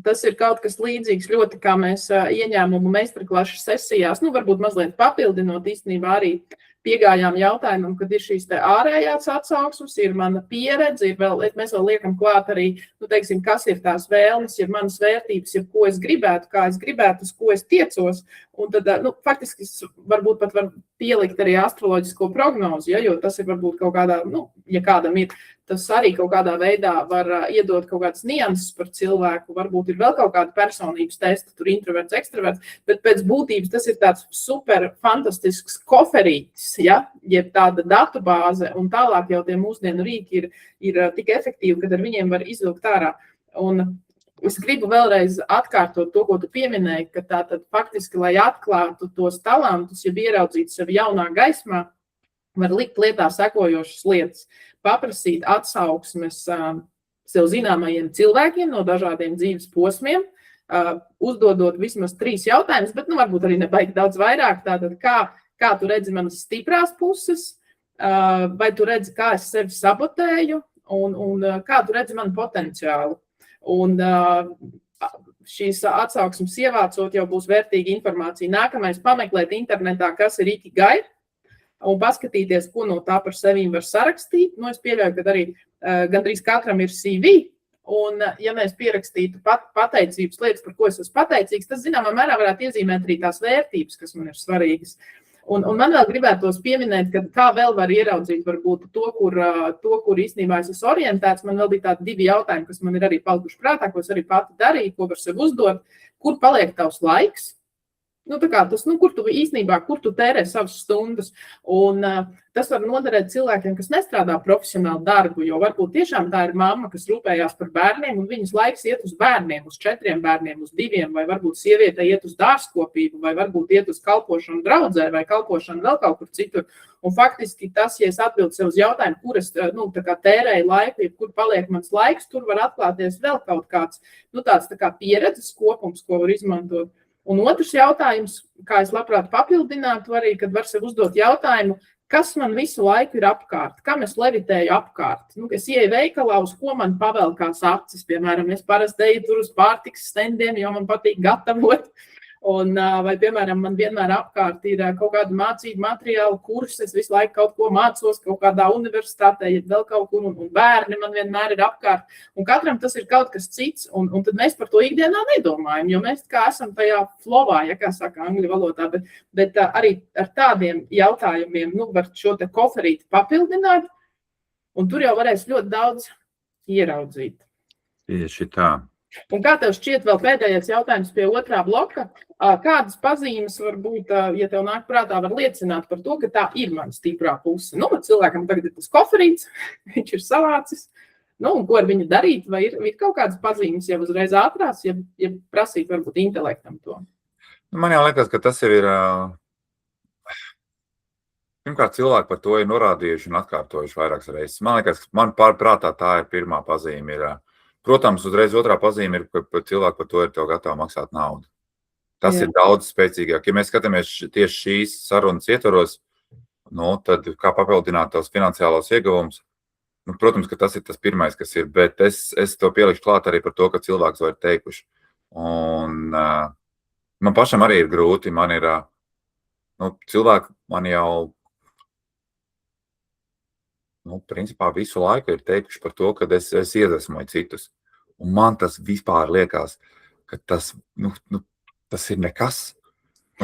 tas ir kaut kas līdzīgs ļoti, kā mēs ieņēmumu meistarklašu sesijās, varbūt mazliet papildinot īstenībā arī piegājām jautājumam, kad ir šīs te ārējās atsauksmes, ir mana pieredze, mēs vēl liekam klāt arī, teiksim, kas ir tās vēlmes, ir manas vērtības, ir ko es gribētu, kā es gribētu, uz ko es tiecos, un tad, faktiski varbūt pat var pielikt arī astroloģisko prognozi, jo tas ir varbūt kaut kādā, ja kādam ir, tas arī kaut kādā veidā var iedot kaut kādas nianses par cilvēku, varbūt ir vēl kaut kāda personības testa, tur introverts, ekstraverts, bet pēc būtības tas ir tāds super fantastisks koferītis, jeb tāda datubāze, un tālāk jau tie mūsdienu rīki ir tik efektīvi, kad ar viņiem var izvilkt ārā. Un es gribu vēlreiz atkārtot to, ko tu pieminēji, ka tātad faktiski, lai atklātu tos talantus, ja ieraudzītu sevi jaunā gaismā, var likt lietā sekojošas lietas. Paprasīt atsauksmes sev zināmajiem cilvēkiem no dažādiem dzīves posmiem, uzdodot vismaz 3 jautājumus, bet varbūt arī nebaigi daudz vairāk. Tātad, kā tu redzi manas stiprās puses, vai tu redzi, kā es sevi sabotēju, un kā tu redzi manu potenciālu. Un šīs atsauksmes ievācot jau būs vērtīga informācija. Nākamais pameklēt internetā, kas ir ikigai, un paskatīties, ko no tā par sevīm var sarakstīt. Es pieļauju, ka arī gandrīz katram ir CV, un ja mēs pierakstītu pateicības lietas, par ko es esmu pateicīgs, tas zināmā mērā varētu iezīmēt arī tās vērtības, kas man ir svarīgas. Un man vēl gribētos pieminēt, ka kā vēl var ieraudzīt varbūt to, kur īstenībā es esmu orientēts. Man vēl bija tādi 2 jautājumi, kas man ir arī palikuši prātā, ko es arī pati darīju, ko var sev uzdot. Kur paliek tavs laiks? Kur tu tērē savas stundas, un tas var noderēt cilvēkiem, kas nestrādā profesionālu darbu, jo varbūt tiešām tā ir mamma, kas rūpējās par bērniem, un viņas laiks iet uz bērniem, uz 4 bērniem, uz 2, vai varbūt sieviete iet uz dārzkopību, vai varbūt iet uz kalpošanu draudzē, vai kalpošanu vēl kaut kur citur. Un faktiski tas, ja es atbildu sev uz jautājumu, kur es tērēju laiku, kur paliek mans laiks, tur var atklāties vēl kaut kāds, tāds pieredzes kopums, ko var izmantot. Un otrs jautājums, kā es labprāt papildinātu arī, kad var sev uzdot jautājumu, kas man visu laiku ir apkārt, kam es levitēju apkārt. Es ieeju veikalā, uz ko man pavelkās acis, piemēram, es parasti eju tur uz pārtikas stendiem, jo man patīk gatavot. Vai, piemēram, man vienmēr apkārt ir kaut kāda mācību materiāla kurs, es visu laiku kaut ko mācos, kaut kādā universitātē, ja vēl kaut kur, un bērni man vienmēr ir apkārt. Un katram tas ir kaut kas cits, un tad mēs par to ikdienā nedomājam, jo mēs kā esam tajā flowā, kā saka angļu valodā, bet arī ar tādiem jautājumiem, var šo te koferīti papildināt, un tur jau varēs ļoti daudz ieraudzīt. Tieši tā. Un kā tev šķiet vēl pēdējais jautājums pie otrā bloka? Kādas pazīmes varbūt, ja tev nāk prātā, var liecināt par to, ka tā ir mana stiprā puse? Cilvēkam tagad ir tas koferīts, viņš ir savācis, un ko ar viņu darīt? Vai ir kaut kādas pazīmes jau uzreiz ātrās, ja prasīt varbūt intelektam to? Man jau liekas, ka tas jau ir... Pirmkārt, cilvēki par to ir norādījuši un atkārtojuši vairākas reizes. Man liekas, man prātā tā ir pirmā pazīme. Protams, uzreiz otrā pazīme ir, ka cilvēki par to ir tev gatavi maksāt naudu. Tas ir daudz spēcīgāk. Ja mēs skatāmies tieši šīs sarunas ietvaros, tad kā papildināt tavs finansiālos ieguvumus, protams, ka tas ir tas pirmais, kas ir, bet es to pielikšu klāt arī par to, ka cilvēks to ir teikuši. Un man pašam arī ir grūti, man ir, cilvēki man jau, principā visu laiku ir teikuši par to, ka es iedvesmoju citus. Un man tas vispār liekas, ka tas ir nekas.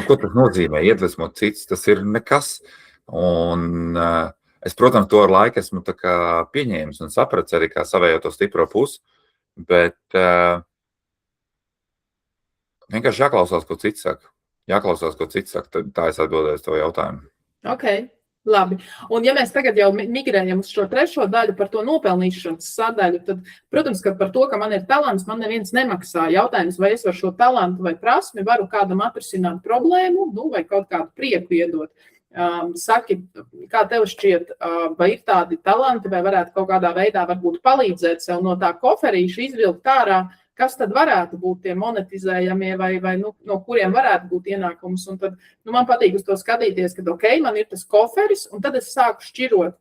Ko tas nozīmē iedvesmot citus? Tas ir nekas. Un es, protams, to ar laiku esmu pieņēmis un saprats arī kā savējo to stipro pusi, bet vienkārši jāklausās, ko cits saka. Tā es atbildēju uz to jautājumu. Okay. Labi. Un ja mēs tagad jau migrējam uz šo trešo daļu par to nopelnīšanas sadaļu, tad, protams, ka par to, ka man ir talants, man neviens nemaksā. Jautājums, vai es ar šo talantu vai prasmi varu kādam atrisināt problēmu, vai kaut kādu prieku iedot. Saki, kā tev šķiet, vai ir tādi talanti, vai varētu kaut kādā veidā varbūt palīdzēt sev no tā koferīša izvilkt ārā, kas tad varētu būt tie monetizējamie vai no kuriem varētu būt ienākums. Un tad man patīk uz to skatīties, ka man ir tas koferis, un tad es sāku šķirot,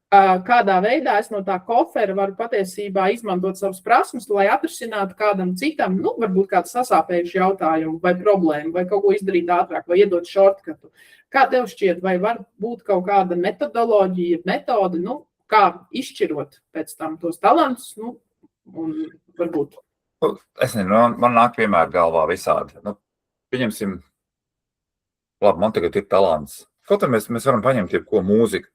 kādā veidā es no tā kofera varu patiesībā izmantot savas prasmes, lai atrisinātu kādam citam, varbūt kādu sasāpējušu jautājumu vai problēmu, vai kaut ko izdarīt ātrāk, vai iedot shortcutu. Kā tev šķiet, vai var būt kaut kāda metodoloģija, metode, kā izšķirot pēc tam tos talantus, un varbūt? Es nezinu, man nāk piemēri galvā visādi. Pieņemsim, labi, man tagad ir talants. Kaut arī mēs varam paņemt jebko mūziku.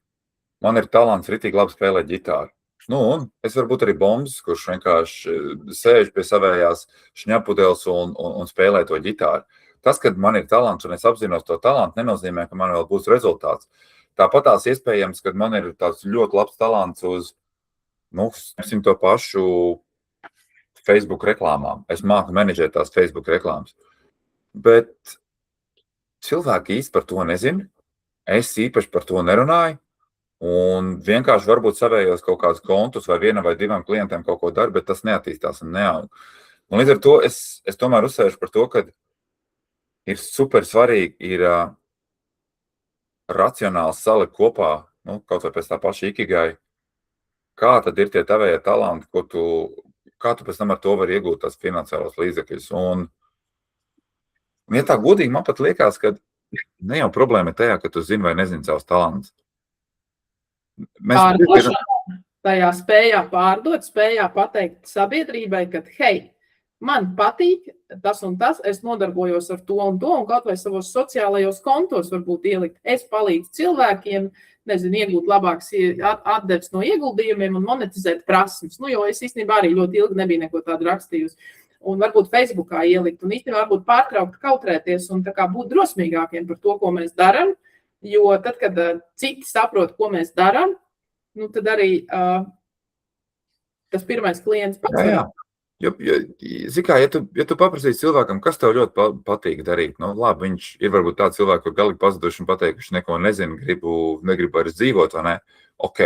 Man ir talants ritīgi labi spēlēt ģitāru. Un es varu būt arī bombs, kurš vienkārši sēž pie savējās šņapudeles un spēlē to ģitāru. Tas, kad man ir talants un es apzinos to talantu, nenozīmē, ka man vēl būs rezultāts. Tāpatās iespējams, ka man ir tāds ļoti labs talants uz, to pašu Facebook reklāmām. Es māku menedžēt tās Facebook reklāmas. Bet cilvēki īsti par to nezina. Es īpaši par to nerunāju. Un vienkārši varbūt savējos kaut kādus kontus vai vienam vai divam klientiem kaut ko dara, bet tas neattīstās un neaug. Un līdz ar to es tomēr uzsvēršu par to, ka ir super svarīgi ir racionāli salikt kopā, kaut vai pēc tā paša ikigai, kā tad ir tie tavējie talanti, kā tu pēc tam ar to vari iegūt tās finansiālos līdzekļus. Un ja tā godīgi man pat liekas, ka ne jau problēma ir tajā, ka tu zini vai nezini savus talantus. Pārdošana, tajā spējā pārdot, spējā pateikt sabiedrībai, ka, hei, man patīk tas un tas, es nodarbojos ar to un kaut vai savos sociālajos kontos varbūt ielikt. Es palīdzu cilvēkiem, iegūt labāks atdeves no ieguldījumiem un monetizēt prasmes. Jo es īstenībā arī ļoti ilgi nebiju neko tādu rakstījusi. Un varbūt Facebookā ielikt un īstenībā varbūt pārtraukt kautrēties un tā kā būt drosmīgākiem par to, ko mēs darām. Jo tad, kad citi saprot, ko mēs darām, tad arī tas pirmais klients pats. Jā. Zikā, ja tu paprasīsi cilvēkam, kas tev ļoti patīk darīt, labi, viņš ir varbūt tāds cilvēks, kur galīgi pazuduši un pateikuši neko nezinu, negribu vairs dzīvot, vai ne? Ok,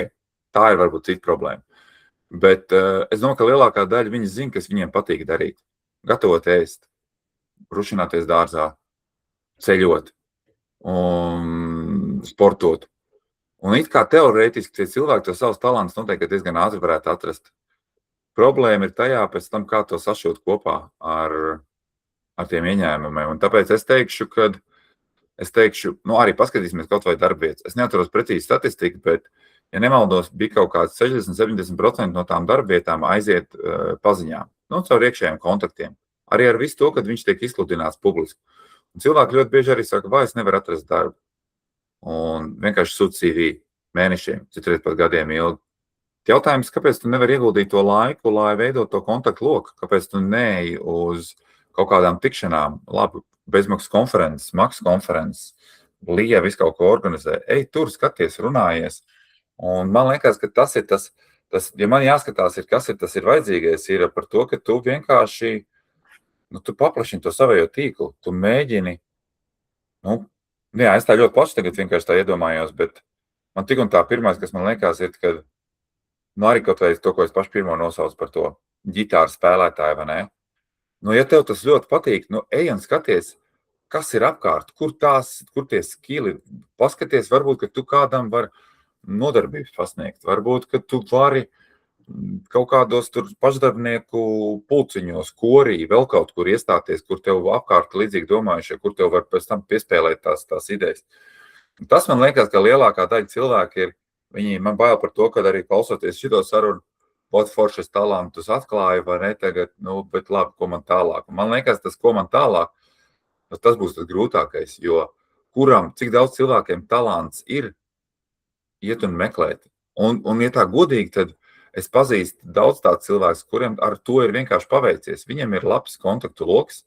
tā ir varbūt cita problēma. Bet es domāju, ka lielākā daļa viņi zina, kas viņiem patīk darīt. Gatavot ēst, rušināties dārzā, ceļot un sportot. Un it kā teorētiski tie cilvēki to savus talantus noteikti diezgan ātri varētu atrast. Problēma ir tajā pēc tam, kā to sašūt kopā ar tiem ieņēmumiem. Un tāpēc es teikšu, arī paskatīsimies kaut vai darbvietas. Es neatceros precīzi statistiku, bet, ja nemaldos, bija kaut kāds 60-70% no tām darbvietām aiziet paziņām, caur iekšējiem kontaktiem. Arī ar visu to, kad viņš tiek izsludināts publiski. Un cilvēki ļoti bieži arī saka, vai es nevaru atrast darbu. Un vienkārši sūta CV mēnešiem, citreiz pat gadiem ilgi. Jautājums, kāpēc tu nevari ieguldīt to laiku, lai veidot to kontaktu loku? Kāpēc tu neej uz kaut kādām tikšanām, labi, bezmaksas konferences, maksas konferences, Lija visu kaut ko organizē. Ej tur, skaties, runājies. Un man liekas, ka tas ir tas, ja man jāskatās, kas ir vajadzīgais, ir par to, ka tu vienkārši tu paplašini to savējo tīklu, tu mēģini, es tā ļoti plaši tagad vienkārši tā iedomājos, bet man tik un tā pirmais, kas man liekas, ir, ka, arī kaut vai to, ko es pašu pirmo nosaucu par to ģitāru spēlētāju, vai ne? Ja tev tas ļoti patīk, ej un skaties, kas ir apkārt, kur tie skili, paskaties, varbūt, ka tu kādam var nodarbības pasniegt, varbūt, ka tu vari kaut kādos tur pašdarbnieku pulciņos, korī, vēl kaut kur iestāties, kur tev apkārt līdzīgi domājušie, kur tev var pēc tam piespēlēt tās idejas. Tas man liekas, ka lielākā daļa cilvēki ir, man bail par to, kad arī klausoties šito sarunu, foršas talantus atklāju, vai ne tagad, bet labi, ko man tālāk. Man liekas, tas, ko man tālāk, tas būs tas grūtākais, jo cik daudz cilvēkiem talants ir, iet un meklēt. Un ja tā godīgi, tad es pazīstu daudz tāds cilvēks, kuriem ar to ir vienkārši paveicies. Viņiem ir labs kontaktu loks.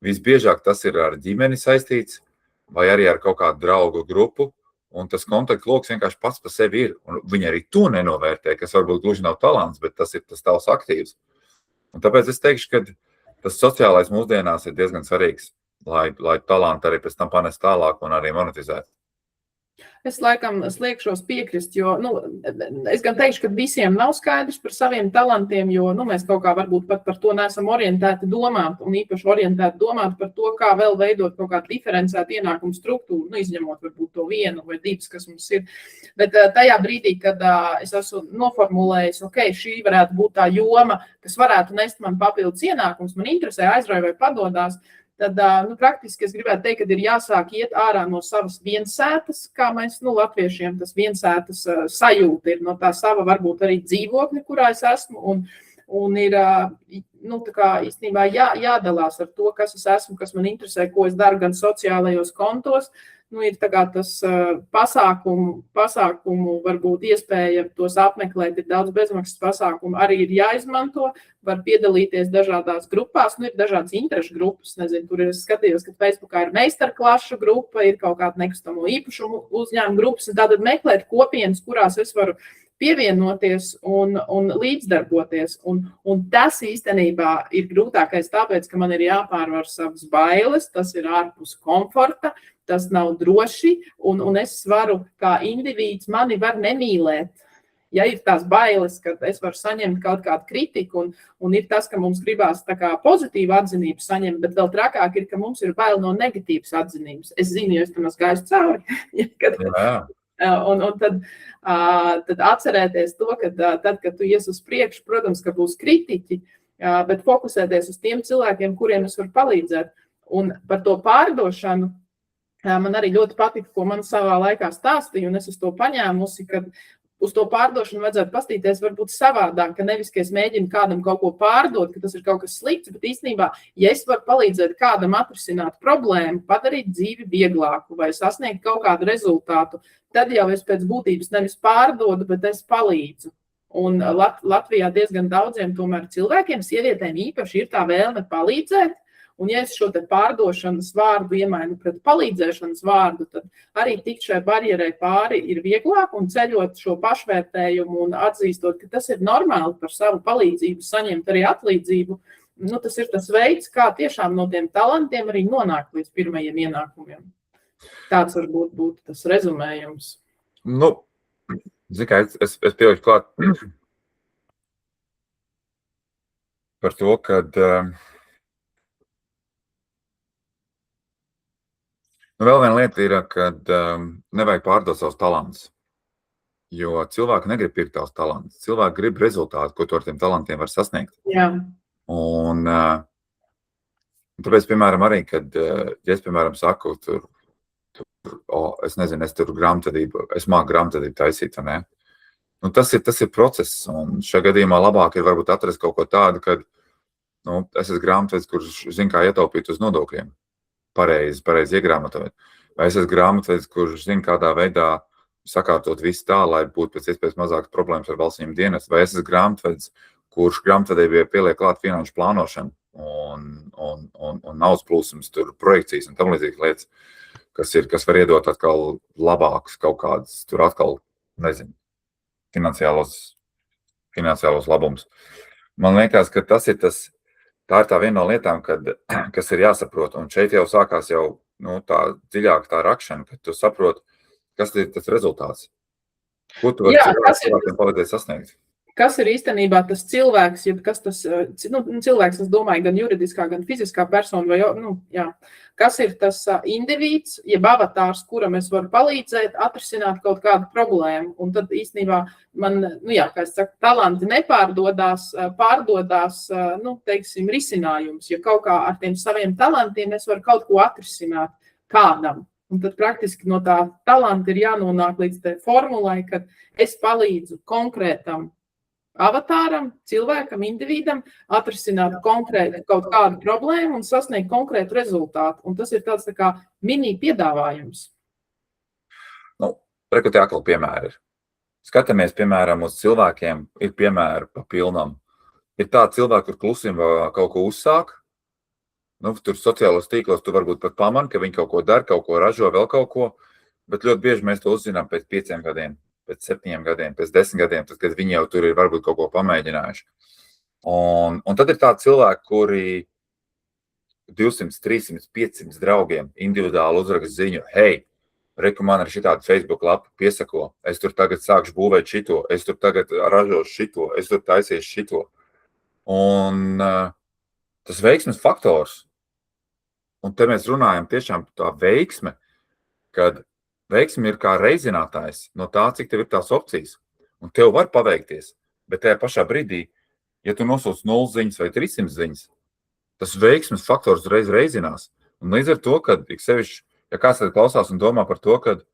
Visbiežāk tas ir ar ģimeni saistīts vai arī ar kaut kādu draugu grupu. Un tas kontaktu loks vienkārši pats par sevi ir. Un viņi arī to nenovērtē, kas varbūt gluži nav talants, bet tas ir tas tavs aktīvs. Un tāpēc es teikšu, ka tas sociālais mūsdienās ir diezgan svarīgs, lai talanti arī pēc tam panest tālāk un arī monetizēt. Es laikam sliekšos piekrist, jo es gan teikšu, ka visiem nav skaidrs par saviem talantiem, jo mēs kaut kā varbūt pat par to neesam orientēti domāt, un īpaši orientēti domāt par to, kā vēl veidot kaut kādu diferencētu ienākumu struktūru, izņemot varbūt to vienu vai divas, kas mums ir. Bet tajā brīdī, kad es esmu noformulējis, šī varētu būt tā joma, kas varētu nest man papildus ienākums, man interesē, aizrauj vai padodās, tad praktiski es gribētu teikt, ka ir jāsāk iet ārā no savas viensētas, kā mēs latviešiem tas viensētas sajūta ir no tā sava varbūt arī dzīvokļa, kurā es esmu, un ir tā kā īstenībā jādalās ar to, kas es esmu, kas man interesē, ko es daru gan sociālajos kontos. Ir tā kā tas pasākumu varbūt iespēja tos apmeklēt, ir daudz bezmaksas pasākumu, arī ir jāizmanto, var piedalīties dažādās grupās, ir dažādas interešu grupas, nezinu, tur es skatījos, ka Facebookā ir meistarklašu grupa, ir kaut kāda nekustamo īpašumu uzņēmuma grupas, un tātad meklēt kopienas, kurās es varu pievienoties un līdzdarboties. Un tas īstenībā ir grūtākais tāpēc, ka man ir jāpārvar savas bailes, tas ir ārpus komforta, tas nav droši, un es varu kā indivīds, mani var nemīlēt. Ja ir tās bailes, ka es varu saņemt kaut kādu kritiku, un ir tas, ka mums gribās tā kā pozitīvu atzinību saņemt, bet vēl trakāk ir, ka mums ir bail no negatīvas atzinības. Es zinu, jo es tam esmu gājis cauri. Un tad atcerēties to, ka tad, kad tu ies uz priekšu, protams, ka būs kritiķi, bet fokusēties uz tiem cilvēkiem, kuriem es varu palīdzēt. Un par to pārdošanu man arī ļoti patika, ko man savā laikā stāstīja, un es uz to paņēmusi, ka uz to pārdošanu vajadzētu pastīties varbūt savādāk, ka nevis, ka es mēģinu kādam kaut ko pārdot, ka tas ir kaut kas slikts, bet īstenībā, ja es varu palīdzēt kādam atrisināt problēmu, padarīt dzīvi vieglāku vai sasniegt kaut kādu rezultātu, tad jau es pēc būtības nevis pārdodu, bet es palīdzu. Un Latvijā diezgan daudziem tomēr cilvēkiem, sievietēm īpaši ir tā vēlme palīdzēt, un ja es šo te pārdošanas vārdu iemainu pret palīdzēšanas vārdu, tad arī tikt šai barjerai pāri ir vieglāk un ceļot šo pašvērtējumu un atzīstot, ka tas ir normāli par savu palīdzību saņemt arī atlīdzību. Tas ir tas veids, kā tiešām no tiem talantiem arī nonākt līdz pirmajiem ienākumiem. Tāds varbūt būtu tas rezumējums. Es pielikšu klāt par to, kad vēl viena lieta ir, kad nevajag pārdot savus talantus, jo cilvēki negrib pirkt tavus talantus. Cilvēki grib rezultātu, ko tu ar tiem talantiem var sasniegt. Jā. Un tāpēc, piemēram, arī, kad es, piemēram, saku, es nezinu, es tur grāmatvedību, es māku grāmatvedību taisīt, vai ne? Tas ir process, un šajā gadījumā labāk ir varbūt atrast kaut ko tādu, kad es esmu grāmatvedis, kurš zina, kā ietaupīt uz nodokļiem. Pareizi iegrāmatot. Vai es esmu grāmatvedis, kurš zina, kādā veidā sakārtot visu tā, lai būtu pēc iespējas mazākas problēmas ar valstīm dienas. Vai es esmu grāmatvedis, kurš grāmatvedībā pieliek klāt finanšu plānošanu un naudas plūsums, tur projekcijas un tam līdzīgas lietas, kas var iedot atkal labākus kaut kādus, tur atkal, nezinu, finansiālos labumus. Man liekas, ka tā ir tā viena no lietām, kas ir jāsaprot. Un šeit jau sākās tā dziļāk tā rakšana, kad tu saproti, kas ir tas rezultāts. Ko tu vari cilvēkiem palīdzēt sasniegt? Kas ir īstenībā tas cilvēks, ja kas tas cilvēks, es domāju, gan juridiskā, gan fiziskā persona, vai, kas ir tas indivīds, jeb avatārs, kuram es varu palīdzēt atrisināt kaut kādu problēmu. Un tad īstenībā man, kā es saku, talanti nepārdodās, pārdodās, teiksim, risinājums, jo kaut kā ar tiem saviem talantiem es varu kaut ko atrisināt kādam. Un tad praktiski no tā talanta ir jānonāk līdz tai formulai, kad es palīdzu konkrētam avatāram, cilvēkam, individam atrisināt konkrēti kaut kādu problēmu un sasniegt konkrētu rezultātu. Un tas ir tāds tā kā mini piedāvājums. Reku tie atkal piemēri ir. Skatāmies, piemēram, uz cilvēkiem, ir piemēri pa pilnam. Ir tādi cilvēki, kur klusībā kaut ko uzsāk. Tur sociālos tīklos tu varbūt pat pamani, ka viņi kaut ko dara, kaut ko ražo, vēl kaut ko. Bet ļoti bieži mēs to uzzinām pēc 5 gadiem. Pēc 7 gadiem, pēc 10 gadiem, tad, kad viņi jau tur ir varbūt kaut ko pamēģinājuši. Un tad ir tādi cilvēki, kuri 200, 300, 500 draugiem individuāli uzraksta ziņu, hei, reku man ir šitādi Facebook lapa piesako, es tur tagad sākšu būvēt šito, es tur tagad ražošu šito, es tur taisīšu šito. Un tas veiksmes faktors, un te mēs runājam tiešām par tā veiksme, kad veiksme ir kā reizinātājs no tā, cik tev ir tās opcijas. Un tev var paveikties, bet tajā pašā brīdī, ja tu nosūc 0 ziņas vai 300 ziņas, tas veiksmes faktors reizinās. Un līdz ar to, kad sevišķi, ja kāds tad klausās un domā par to, kad,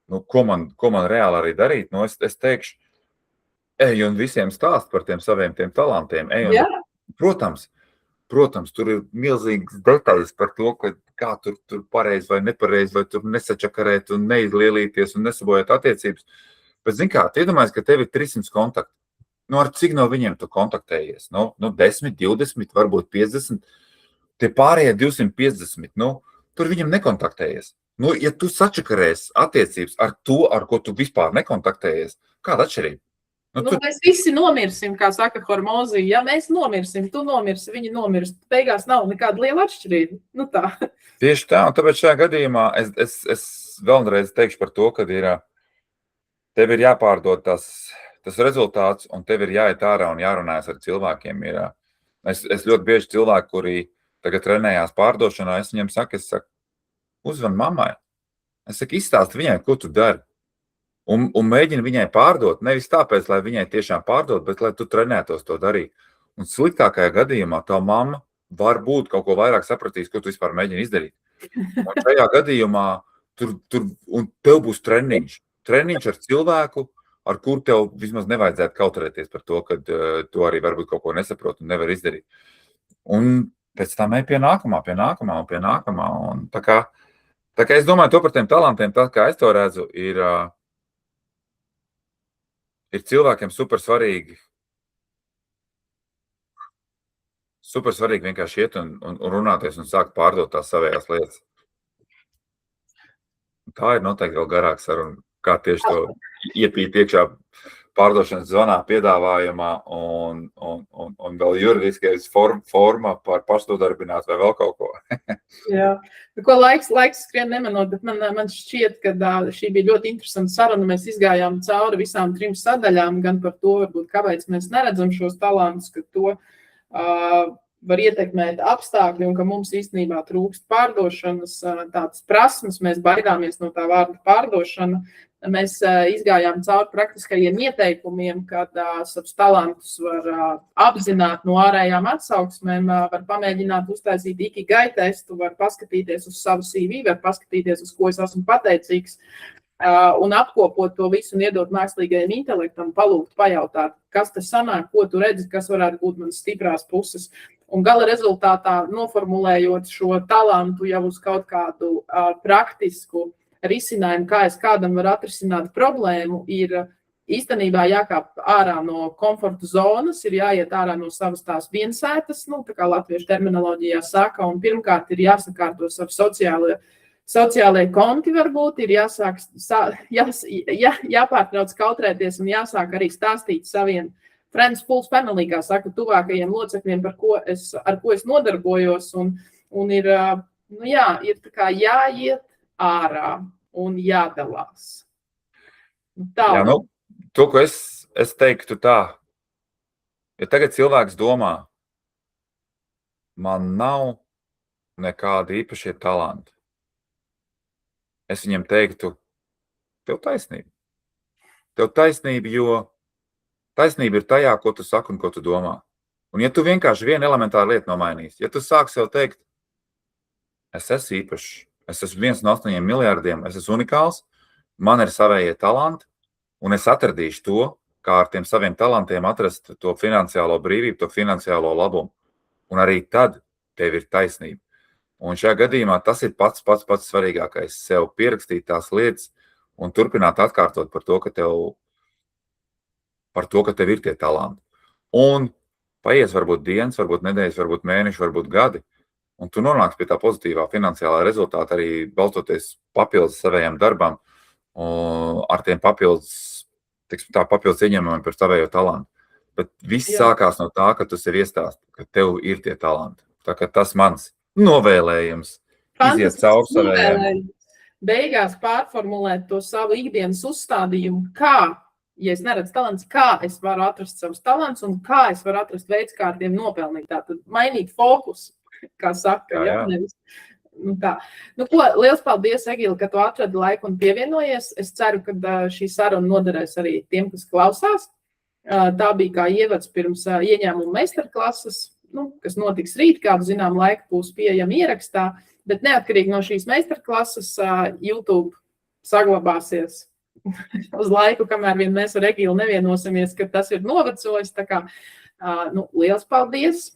ko man reāli arī darīt, es teikšu, ej un visiem stāst par tiem saviem tiem talantiem. Protams, tur ir milzīgas detaļas par to, kā tur pareizi vai nepareizi, vai tur nesačakarēt un neizlielīties un nesabojāt attiecības. Bet, zin kā, iedomājies, ka tev ir 300 kontakti. Ar cik no viņiem tu kontaktējies? 10, 20, varbūt 50. Tie pārējie 250, tur viņam nekontaktējies. Ja tu sačakarēsi attiecības ar to, ar ko tu vispār nekontaktējies, kāda atšķirība? Mēs visi nomirsim, kā saka Hormozija. Ja mēs nomirsim, tu nomirsi, viņi nomirst. Beigās nav nekāda liela atšķirība. Tā. Tieši tā, un tāpēc šajā gadījumā es vēlreiz teikšu par to, kad tev ir jāpārdod tas rezultāts, un tev ir jāiet ārā un jārunājas ar cilvēkiem. Es ļoti bieži cilvēki, kuri tagad trenējās pārdošanā, es viņiem saku, uzvan mammai. Es saku, izstāsti viņai, ko tu dari. Un mēģini viņai pārdot, nevis tāpēc, lai viņai tiešām pārdot, bet lai tu trenētos to darīt. Un sliktākajā gadījumā tā mamma varbūt kaut ko vairāk sapratīs, ko tu vispār mēģini izdarīt. Un šajā gadījumā un tev būs treniņš. Treniņš ar cilvēku, ar kuru tev vismaz nevajadzētu kautrēties par to, ka tu arī varbūt kaut ko nesaproti un nevar izdarīt. Un pēc tam ej pie nākamā. Un tā kā es domāju to par tiem talantiem, tā kā es to redzu, ir cilvēkiem super svarīgi vienkārši iet un runāties un sākt pārdot tās savējās lietas. Tā ir noteikti vēl garāka saruna, kā tieši to iepīt iekšā pārdošanas zonā piedāvājumā un vēl juridiskais forma par pašnodarbinātu vai vēl kaut ko. Jā. Ko laiks skrien nemanot, bet man šķiet, ka šī bija ļoti interesanta saruna. Mēs izgājām cauri visām 3 sadaļām, gan par to, varbūt, kāpēc mēs neredzam šos talantus, ka to var ietekmēt apstākļi un ka mums īstenībā trūkst pārdošanas, tādas prasmes, mēs baidāmies no tā vārda pārdošana. Mēs izgājām cauri praktiskajiem ieteikumiem, kad savus talantus var apzināt no ārējām atsauksmēm, var pamēģināt uztaisīt ikigai testu, var paskatīties uz savu CV, var paskatīties, uz ko es esmu pateicīgs, un apkopot to visu un iedot mākslīgajam intelektam, palūgt, pajautāt, kas te sanāk, ko tu redzi, kas varētu būt manas stiprās puses. Un gala rezultātā noformulējot šo talantu jau uz kaut kādu praktisku risinājumu, kā es kādam varu atrisināt problēmu, ir īstenībā jākāp ārā no komforta zonas, ir jāiet ārā no savas tās viensētas, tā kā latviešu terminoloģijā saka, un pirmkārt ir jāsakārto savu sociālajie konti varbūt, ir jāpārtrauc kautrēties un jāsāk arī stāstīt saviem Friends Pulse Family, kā saka, tuvākajiem locekļiem, ar ko es nodarbojos, un ir tā kā jāiet ārā un jādalās. Tā. Jā, to, ko es teiktu tā, ja tagad cilvēks domā, man nav nekādi īpašie talanti, es viņam teiktu, tev taisnība. Tev taisnība, jo taisnība ir tajā, ko tu saki un ko tu domā. Un ja tu vienkārši vienu elementāru lietu nomainīsi, ja tu sāksi sev teikt, es esmu īpašs, es esmu 1 no 8 miljardiem, es esmu unikāls, man ir savējie talanti, un es atradīšu to, kā ar tiem saviem talantiem atrast to finansiālo brīvību, to finansiālo labumu. Un arī tad tev ir taisnība. Un šajā gadījumā tas ir pats svarīgākais, sev pierakstīt tās lietas un turpināt atkārtot par to, ka tev ir tie talanti. Un paies varbūt dienas, varbūt nedēļas, varbūt mēneši, varbūt gadi, un tu nonāks pie tā pozitīvā finansiālā rezultāta arī balstoties papildus savējiem darbam, ar tiem papildus ieņēmumiem par savējo talantu. Bet viss sākās no tā, ka tu sev iestāsti, ka tev ir tie talanti. Tā kā tas mans novēlējums iziet cauri savējiem. beigās pārformulēt to savu ikdienas uzstādījumu, kā, ja es neredzu talants, kā es varu atrast savus talants un kā es varu atrast veids, kā ar tiem nopelnīt. Tātad mainīt fokusu, kā saka. Jā. Nevis, tā. Ko, liels paldies, Egīla, ka tu atradi laiku un pievienojies. Es ceru, ka šī saruna noderēs arī tiem, kas klausās. Tā bija kā ievads pirms ieņēmuma meistarklases, kas notiks rīt, kādu zinām laiku būs pieejama ierakstā, bet neatkarīgi no šīs meistarklases YouTube saglabāsies uz laiku, kamēr vien mēs ar Egīlu nevienosimies, ka tas ir novecojis. Tā kā, liels paldies,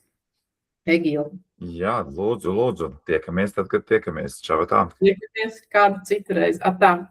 Egīla. Jā, lūdzu. Tiekamies tad, kad tiekamies. Čau, tā. Tiekamies kādu citu reizi. Atā.